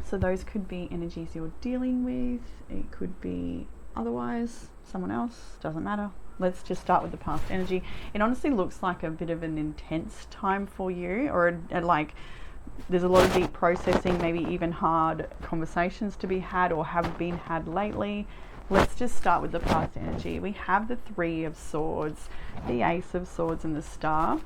So those could be energies you're dealing with. It could be otherwise someone else, doesn't matter. Let's just start with the past energy. It honestly looks like a bit of an intense time for you, or like there's a lot of deep processing, maybe even hard conversations to be had or have been had lately. Let's just start with the past energy. We have the 3 of Swords, the Ace of Swords and the Star.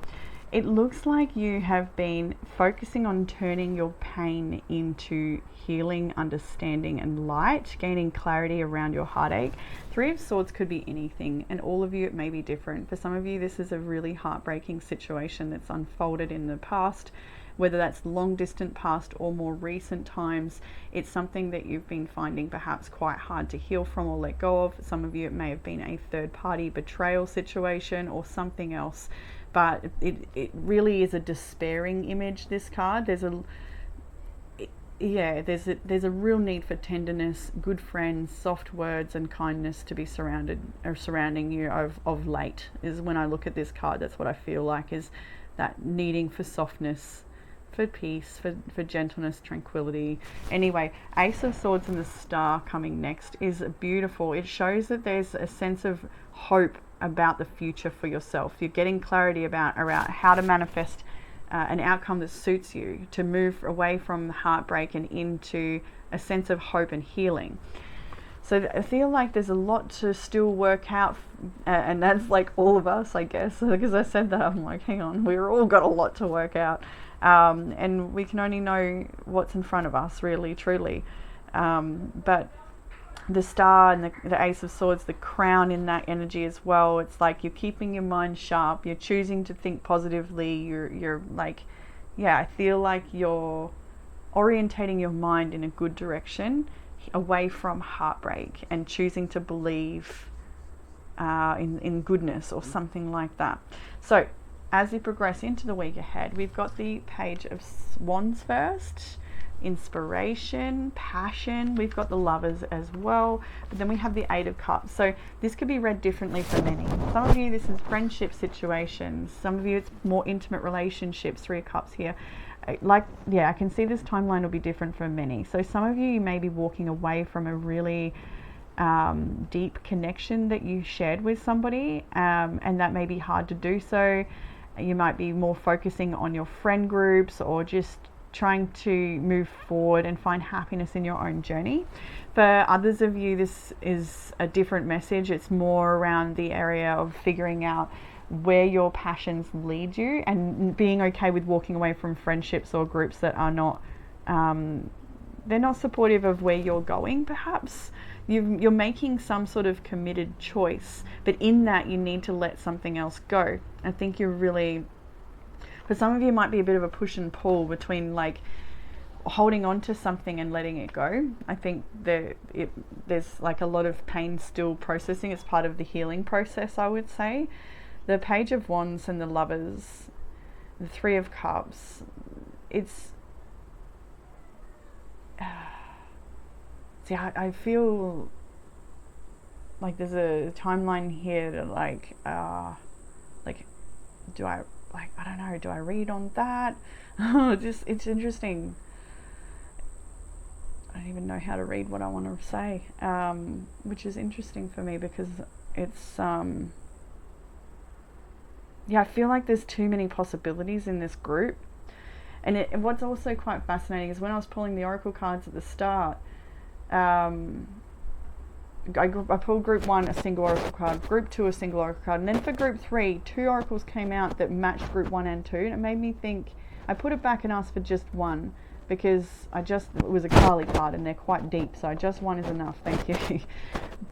It looks like you have been focusing on turning your pain into healing, understanding and light, gaining clarity around your heartache. 3 of Swords could be anything, and all of you it may be different. For some of you this is a really heartbreaking situation that's unfolded in the past, whether that's long distant past or more recent times. It's something that you've been finding perhaps quite hard to heal from or let go of. Some of you it may have been a third party betrayal situation or something else. But it really is a despairing image, this card. There's a real need for tenderness, good friends, soft words and kindness to be surrounding you of late. Is when I look at this card, that's what I feel like, is that needing for softness, for peace, for gentleness, tranquility. Anyway, Ace of Swords and the Star coming next is beautiful. It shows that there's a sense of hope about the future for yourself. You're getting clarity about how to manifest an outcome that suits you, to move away from heartbreak and into a sense of hope and healing. So I feel like there's a lot to still work out, and that's like all of us, I guess. Because I said that, I'm like, hang on, we're all got a lot to work out, and we can only know what's in front of us, really, truly. But the Star and the Ace of Swords, the crown in that energy as well. It's like you're keeping your mind sharp. You're choosing to think positively. You're like, yeah, I feel like you're orientating your mind in a good direction, away from heartbreak, and choosing to believe in goodness or something like that. So as we progress into the week ahead, we've got the Page of Wands first. Inspiration, passion. We've got the Lovers as well, but then we have the 8 of Cups. So this could be read differently for many. Some of you this is friendship situations, some of you it's more intimate relationships. 3 of Cups here. Like, yeah, I can see this timeline will be different for many. So some of you may be walking away from a really deep connection that you shared with somebody, and that may be hard to do so. You might be more focusing on your friend groups, or just trying to move forward and find happiness in your own journey. For others of you, this is a different message. It's more around the area of figuring out where your passions lead you and being okay with walking away from friendships or groups that are not they're not supportive of where you're going. Perhaps you're making some sort of committed choice, but in that you need to let something else go. I think you're really, for some of you, it might be a bit of a push and pull between like holding on to something and letting it go. I think there's like a lot of pain still processing. It's part of the healing process, I would say. The Page of Wands and the Lovers, the Three of Cups, it's see, I feel like there's a timeline here to like do I don't know, do I read on that? It's interesting. I don't even know how to read what I want to say, which is interesting for me because it's I feel like there's too many possibilities in this group. And what's also quite fascinating is when I was pulling the oracle cards at the start, I pulled group 1 a single oracle card, group 2 a single oracle card, and then for group 3 2 oracles came out that matched group 1 and 2, and it made me think. I put it back and asked for just one because it was a Kali card and they're quite deep, so just one is enough, thank you.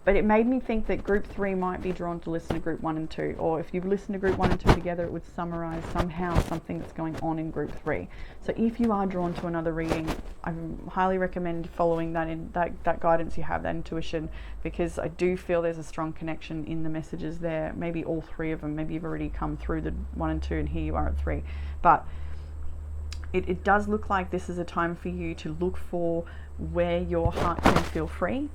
But it made me think that group 3 might be drawn to listen to group 1 and 2, or if you've listened to group 1 and 2 together, it would summarize somehow something that's going on in group 3. So if you are drawn to another reading, I highly recommend following that guidance you have, that intuition, because I do feel there's a strong connection in the messages there. Maybe all 3 of them, maybe you've already come through the 1 and 2 and here you are at 3. But it does look like this is a time for you to look for where your heart can feel free,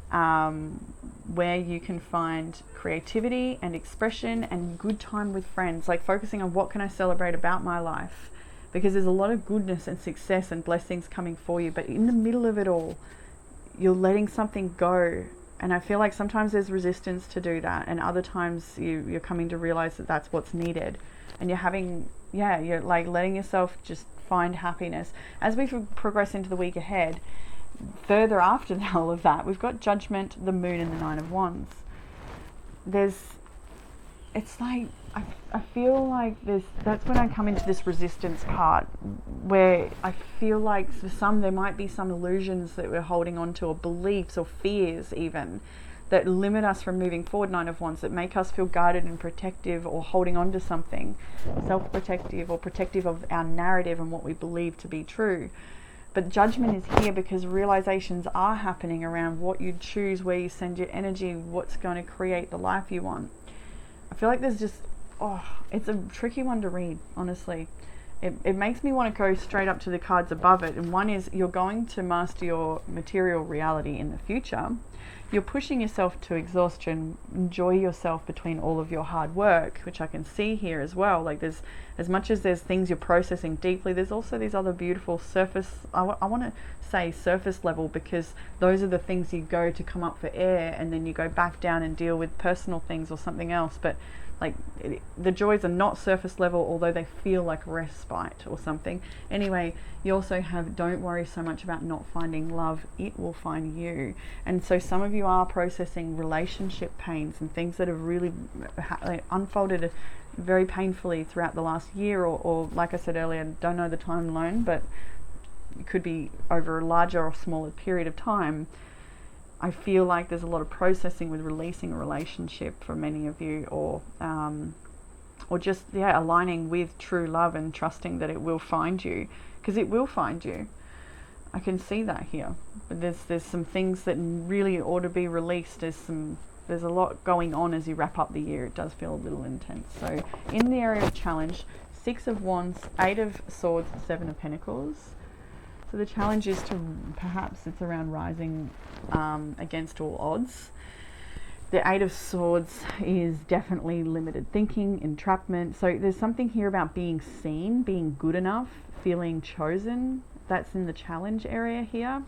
where you can find creativity and expression and good time with friends, like focusing on what can I celebrate about my life, because there's a lot of goodness and success and blessings coming for you, but in the middle of it all, you're letting something go. And I feel like sometimes there's resistance to do that, and other times you're coming to realize that that's what's needed, and you're like letting yourself just find happiness. As we progress into the week ahead, further after all of that, we've got Judgment, the Moon, and the Nine of Wands. It's like I feel like that's when I come into this resistance part, where I feel like for some there might be some illusions that we're holding on to, or beliefs or fears even, that limit us from moving forward. Nine of Wands, that make us feel guarded and protective, or holding on to something, self-protective or protective of our narrative and what we believe to be true. But Judgment is here because realizations are happening around what you choose, where you send your energy, what's going to create the life you want. I feel like there's just, it's a tricky one to read, honestly. It makes me want to go straight up to the cards above it. And one is, you're going to master your material reality in the future. You're pushing yourself to exhaustion. Enjoy yourself between all of your hard work, which I can see here as well. Like there's, as much as there's things you're processing deeply, there's also these other beautiful surface, I want to say surface level, because those are the things you go to come up for air, and then you go back down and deal with personal things or something else. But like the joys are not surface level, although they feel like respite or something. Anyway, you also have, don't worry so much about not finding love, it will find you. And so some of you are processing relationship pains and things that have really unfolded very painfully throughout the last year, or like I said earlier, don't know the timeline, but it could be over a larger or smaller period of time. I feel like there's a lot of processing with releasing a relationship for many of you, or just aligning with true love and trusting that it will find you, because it will find you. I can see that here. But there's some things that really ought to be released. There's a lot going on as you wrap up the year. It does feel a little intense. So in the area of challenge, 6 of Wands, 8 of Swords, 7 of Pentacles. So the challenge is to, perhaps it's around rising against all odds. The 8 of Swords is definitely limited thinking, entrapment. So there's something here about being seen, being good enough, feeling chosen. That's in the challenge area here.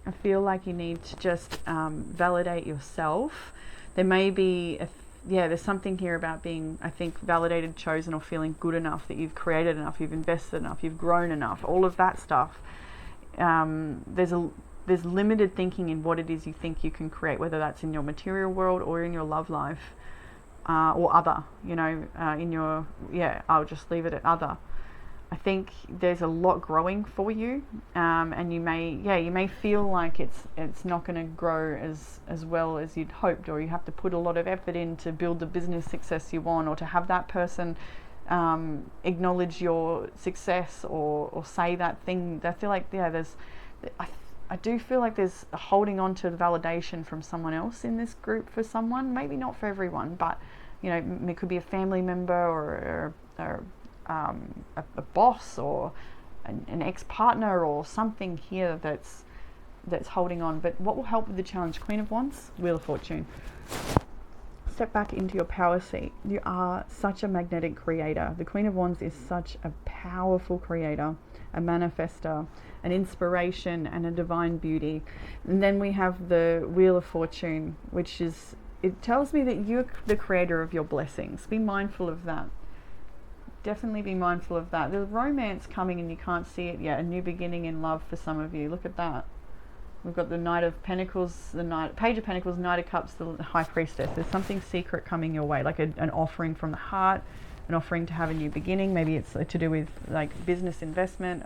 I feel like you need to just validate yourself. There may be there's something here about being, I think, validated, chosen, or feeling good enough, that you've created enough, you've invested enough, you've grown enough, all of that stuff. There's limited thinking in what it is you think you can create, whether that's in your material world or in your love life, or other, in your, I'll just leave it at other. I think there's a lot growing for you, and you may feel like it's not going to grow as well as you'd hoped, or you have to put a lot of effort in to build the business success you want, or to have that person acknowledge your success, or say that thing. I feel like I do feel like there's a holding on to validation from someone else in this group for someone, maybe not for everyone, but it could be a family member, or a boss, or an ex-partner, or something here that's holding on. But what will help with the challenge? Queen of Wands, Wheel of Fortune. Step back into your power seat. You are such a magnetic creator. The Queen of Wands is such a powerful creator, a manifester, an inspiration, and a divine beauty. And then we have the Wheel of Fortune, which is, it tells me that you're the creator of your blessings. Be mindful of that. Definitely be mindful of that. There's romance coming and you can't see it yet. A new beginning in love for some of you. Look at that. We've got the Knight of Pentacles, Page of Pentacles, Knight of Cups, the High Priestess. There's something secret coming your way, like an offering from the heart, an offering to have a new beginning. Maybe it's to do with like business investment,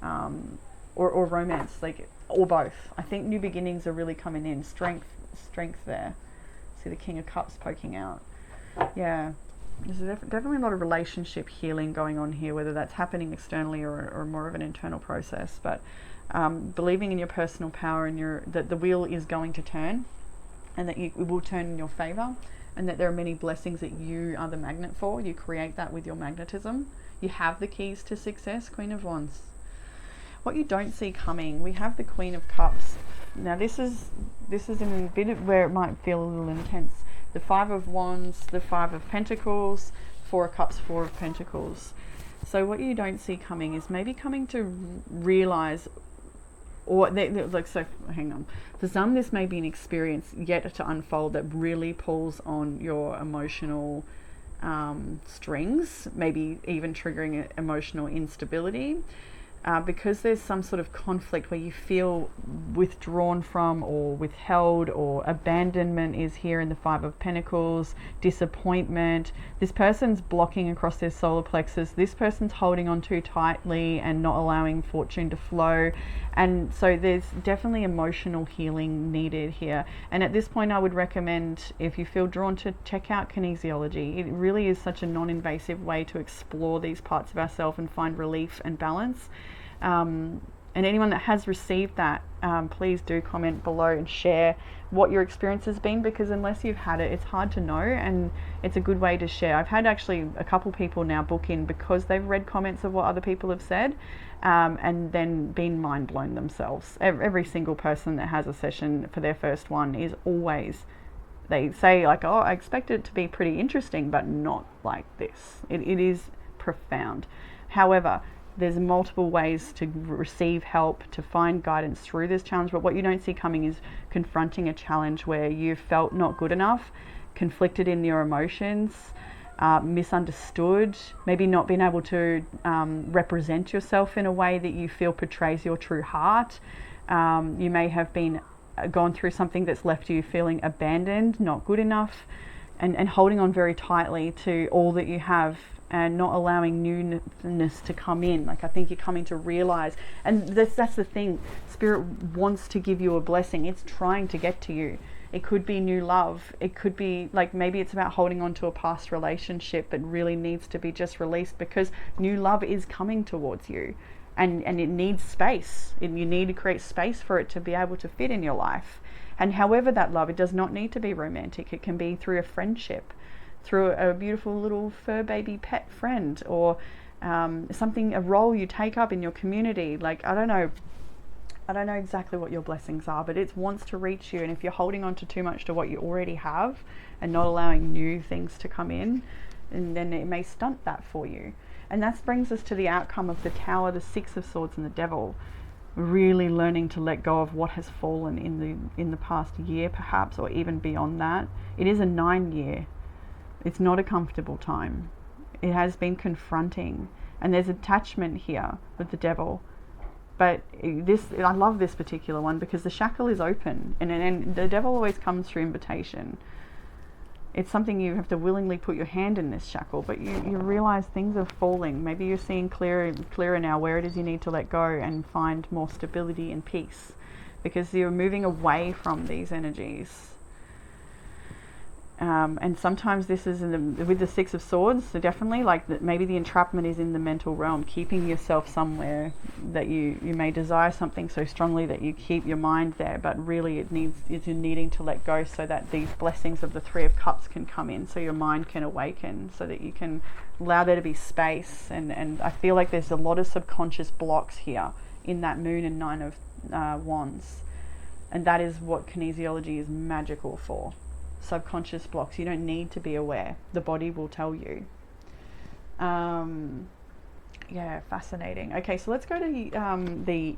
or romance, or both. I think new beginnings are really coming in. Strength there. See the King of Cups poking out. Yeah. There's definitely a lot of relationship healing going on here, whether that's happening externally or more of an internal process. But believing in your personal power, and that the wheel is going to turn, and that it will turn in your favor, and that there are many blessings that you are the magnet for. You create that with your magnetism. You have the keys to success. Queen of Wands. What you don't see coming, we have the Queen of Cups. Now this is in a bit of where it might feel a little intense. The Five of Wands, the Five of Pentacles, Four of Cups, Four of Pentacles. So what you don't see coming is maybe coming to realize, hang on. For some, this may be an experience yet to unfold that really pulls on your emotional strings, maybe even triggering emotional instability. Because there's some sort of conflict where you feel withdrawn from, or withheld, or abandonment is here in the Five of Pentacles, disappointment. This person's blocking across their solar plexus. This person's holding on too tightly and not allowing fortune to flow. And so there's definitely emotional healing needed here. And at this point, I would recommend, if you feel drawn to, check out kinesiology. It really is such a non-invasive way to explore these parts of ourselves and find relief and balance. And anyone that has received that, please do comment below and share what your experience has been, because unless you've had it, it's hard to know, and it's a good way to share. I've had actually a couple people now book in because they've read comments of what other people have said, and then been mind blown themselves. Every single person that has a session for their first one is always, they say like, oh, I expected it to be pretty interesting, but not like this. It is profound. However, there's multiple ways to receive help, to find guidance through this challenge. But what you don't see coming is confronting a challenge where you felt not good enough, conflicted in your emotions, misunderstood, maybe not being able to represent yourself in a way that you feel portrays your true heart. You may have gone through something that's left you feeling abandoned, not good enough, and holding on very tightly to all that you have, and not allowing newness to come in. Like, I think you're coming to realize, and that's the thing, Spirit wants to give you a blessing. It's trying to get to you. It could be new love. It could be like, maybe it's about holding on to a past relationship that really needs to be just released, because new love is coming towards you, and it needs space. You need to create space for it to be able to fit in your life. And however that love, it does not need to be romantic. It can be through a friendship, through a beautiful little fur baby pet friend, or a role you take up in your community. Like, I don't know exactly what your blessings are, but it wants to reach you. And if you're holding on to too much to what you already have and not allowing new things to come in, and then it may stunt that for you. And that brings us to the outcome of the Tower, the Six of Swords, and the Devil. really learning to let go of what has fallen in the past year, perhaps, or even beyond that. It is a 9-year. It's not a comfortable time. It has been confronting, and there's attachment here with the devil. But I love this particular one because the shackle is open, and the devil always comes through invitation. It's something you have to willingly put your hand in, this shackle, but you realize things are falling. Maybe you're seeing clearer now where it is you need to let go and find more stability and peace, because you're moving away from these energies. And sometimes this is with the Six of Swords, so definitely like maybe the entrapment is in the mental realm, keeping yourself somewhere that you may desire something so strongly that you keep your mind there, but really it's needing to let go so that these blessings of the Three of Cups can come in, so your mind can awaken, so that you can allow there to be space. And I feel like there's a lot of subconscious blocks here in that Moon and Nine of Wands, and that is what kinesiology is magical for. Subconscious blocks. You don't need to be aware. The body will tell you. Yeah, fascinating. Okay, so let's go to the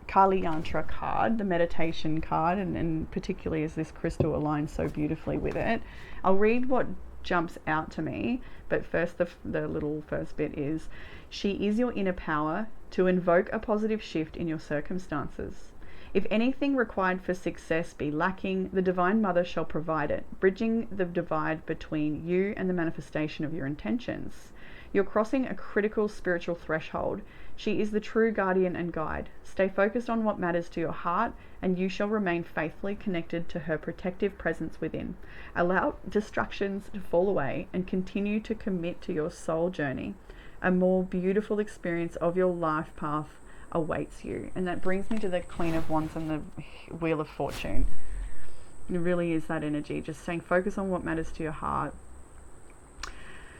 Kali Yantra card, the meditation card, and particularly as this crystal aligns so beautifully with it. I'll read what jumps out to me, but first the little first bit is, she is your inner power to invoke a positive shift in your circumstances. If anything required for success be lacking, the Divine Mother shall provide it, bridging the divide between you and the manifestation of your intentions. You're crossing a critical spiritual threshold. She is the true guardian and guide. Stay focused on what matters to your heart, and you shall remain faithfully connected to her protective presence within. Allow distractions to fall away and continue to commit to your soul journey. A more beautiful experience of your life path awaits you. And that brings me to the Queen of Wands and the Wheel of Fortune. It really is that energy, just saying focus on what matters to your heart.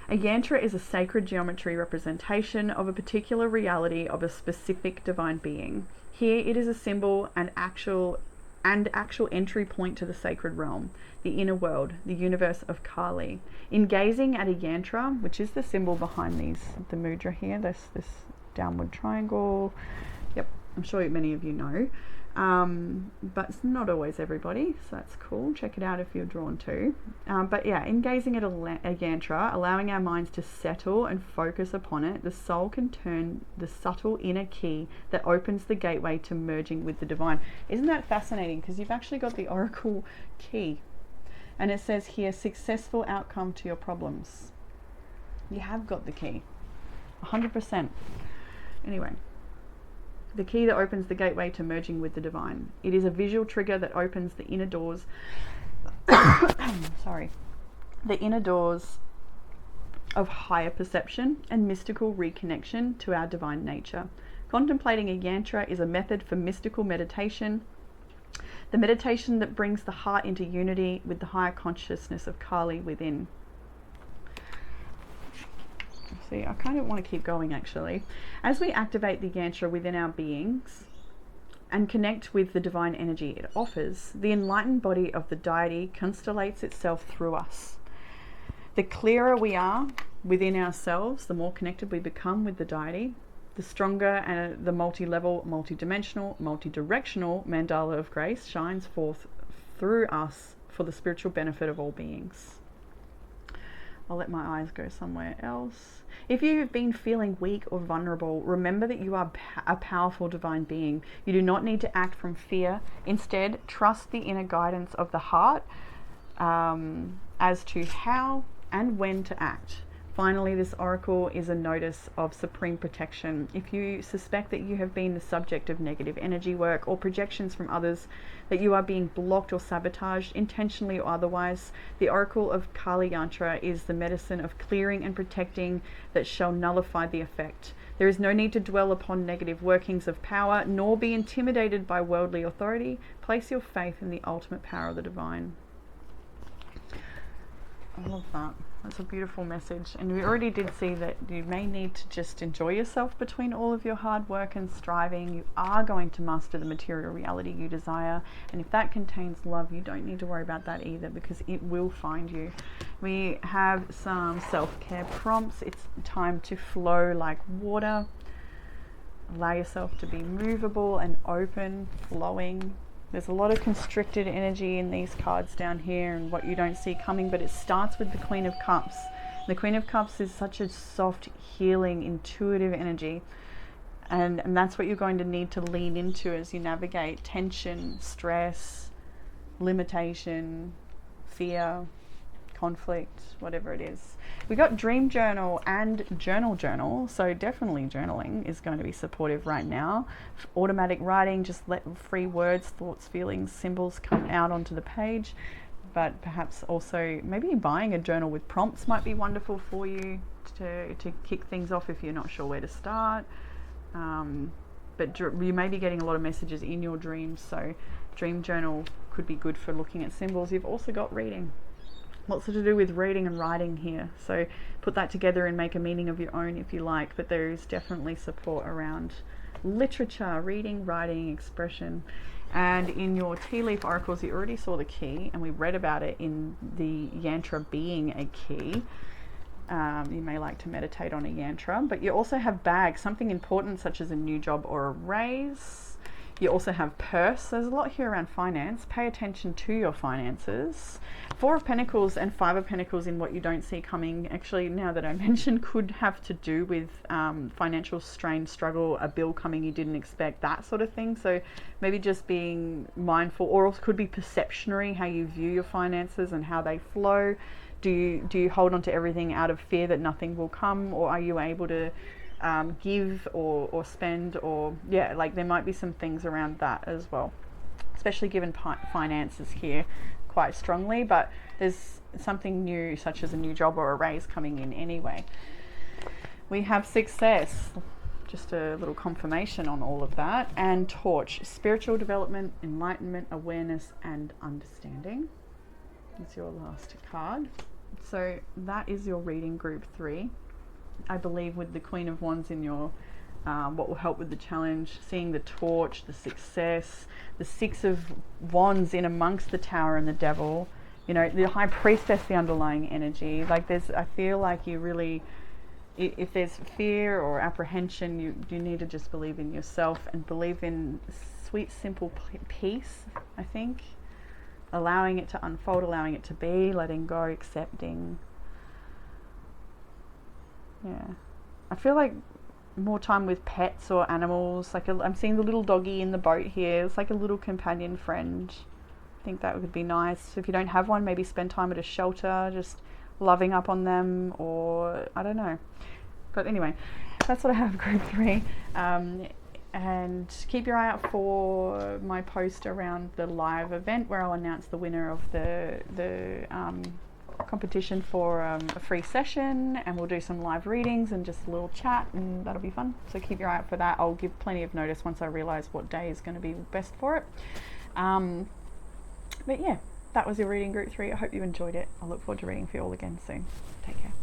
A yantra is a sacred geometry representation of a particular reality of a specific divine being. Here it is a symbol and actual entry point to the sacred realm, the inner world, the universe of Kali. In gazing at a yantra, which is the symbol behind the mudra here, this downward triangle. Yep, I'm sure many of you know, but it's not always everybody, so that's cool. Check it out if you're drawn to. But yeah, in gazing at a yantra, allowing our minds to settle and focus upon it, the soul can turn the subtle inner key that opens the gateway to merging with the divine. Isn't that fascinating? Because you've actually got the oracle key, and it says here, successful outcome to your problems. You have got the key, 100%. Anyway, the key that opens the gateway to merging with the divine. It is a visual trigger that opens the inner doors the inner doors of higher perception and mystical reconnection to our divine nature. Contemplating a yantra is a method for mystical meditation, the meditation that brings the heart into unity with the higher consciousness of Kali within. See, I kind of want to keep going actually. As we activate the yantra within our beings and connect with the divine energy it offers, the enlightened body of the deity constellates itself through us. The clearer we are within ourselves, the more connected we become with the deity, the stronger and the multi-level, multi-dimensional, multi-directional mandala of grace shines forth through us for the spiritual benefit of all beings. I'll let my eyes go somewhere else. If you've been feeling weak or vulnerable, remember that you are a powerful divine being. You do not need to act from fear. Instead, trust the inner guidance of the heart as to how and when to act. Finally, this oracle is a notice of supreme protection. If you suspect that you have been the subject of negative energy work or projections from others, that you are being blocked or sabotaged, intentionally or otherwise, the oracle of Kali Yantra is the medicine of clearing and protecting that shall nullify the effect. There is no need to dwell upon negative workings of power, nor be intimidated by worldly authority. Place your faith in the ultimate power of the divine. I love that. That's a beautiful message. And we already did see that you may need to just enjoy yourself between all of your hard work and striving. You are going to master the material reality you desire. And if that contains love, you don't need to worry about that either, because it will find you. We have some self-care prompts. It's time to flow like water. Allow yourself to be movable and open, flowing. There's a lot of constricted energy in these cards down here and what you don't see coming, but it starts with the Queen of Cups. The Queen of Cups is such a soft, healing, intuitive energy. And that's what you're going to need to lean into as you navigate tension, stress, limitation, fear, conflict, whatever it is. We got dream journal and journal, so definitely journaling is going to be supportive right now. Automatic writing, just let free words, thoughts, feelings, symbols come out onto the page. But perhaps also maybe buying a journal with prompts might be wonderful for you to kick things off if you're not sure where to start. But you may be getting a lot of messages in your dreams, so dream journal could be good for looking at symbols. You've also got reading. Lots to do with reading and writing here, so put that together and make a meaning of your own if you like, but there is definitely support around literature, reading, writing, expression. And in your tea leaf oracles, you already saw the key, and we read about it in the yantra being a key. You may like to meditate on a yantra, but you also have bags, something important such as a new job or a raise. You also have purse. There's a lot here around finance. Pay attention to your finances. Four of Pentacles and Five of Pentacles in what you don't see coming. Actually, now that I mentioned, could have to do with financial strain, struggle, a bill coming you didn't expect, that sort of thing. So maybe just being mindful, or also could be perceptionary, how you view your finances and how they flow. Do you hold on to everything out of fear that nothing will come, or are you able to give or spend, or yeah, like there might be some things around that as well, especially given finances here quite strongly, but there's something new such as a new job or a raise coming in anyway. We have success, just a little confirmation on all of that, and torch, spiritual development, enlightenment, awareness and understanding is your last card. So that is your reading group 3. I believe with the Queen of Wands in your what will help with the challenge, seeing the torch, the success, the Six of Wands in amongst the Tower and the Devil, you know, the High Priestess, the underlying energy. Like I feel like you really, if there's fear or apprehension, you need to just believe in yourself and believe in sweet, simple peace, I think. Allowing it to unfold, allowing it to be, letting go, accepting. Yeah. I feel like more time with pets or animals. Like I'm seeing the little doggy in the boat here. It's like a little companion friend. I think that would be nice. If you don't have one, maybe spend time at a shelter, just loving up on them, or I don't know. But anyway, that's what I have group 3. And keep your eye out for my post around the live event where I'll announce the winner of the competition for a free session, and we'll do some live readings and just a little chat, and that'll be fun. So keep your eye out for that. I'll give plenty of notice once I realize what day is going to be best for it. But yeah, that was your reading group 3. I hope you enjoyed it. I look forward to reading for you all again soon. Take care.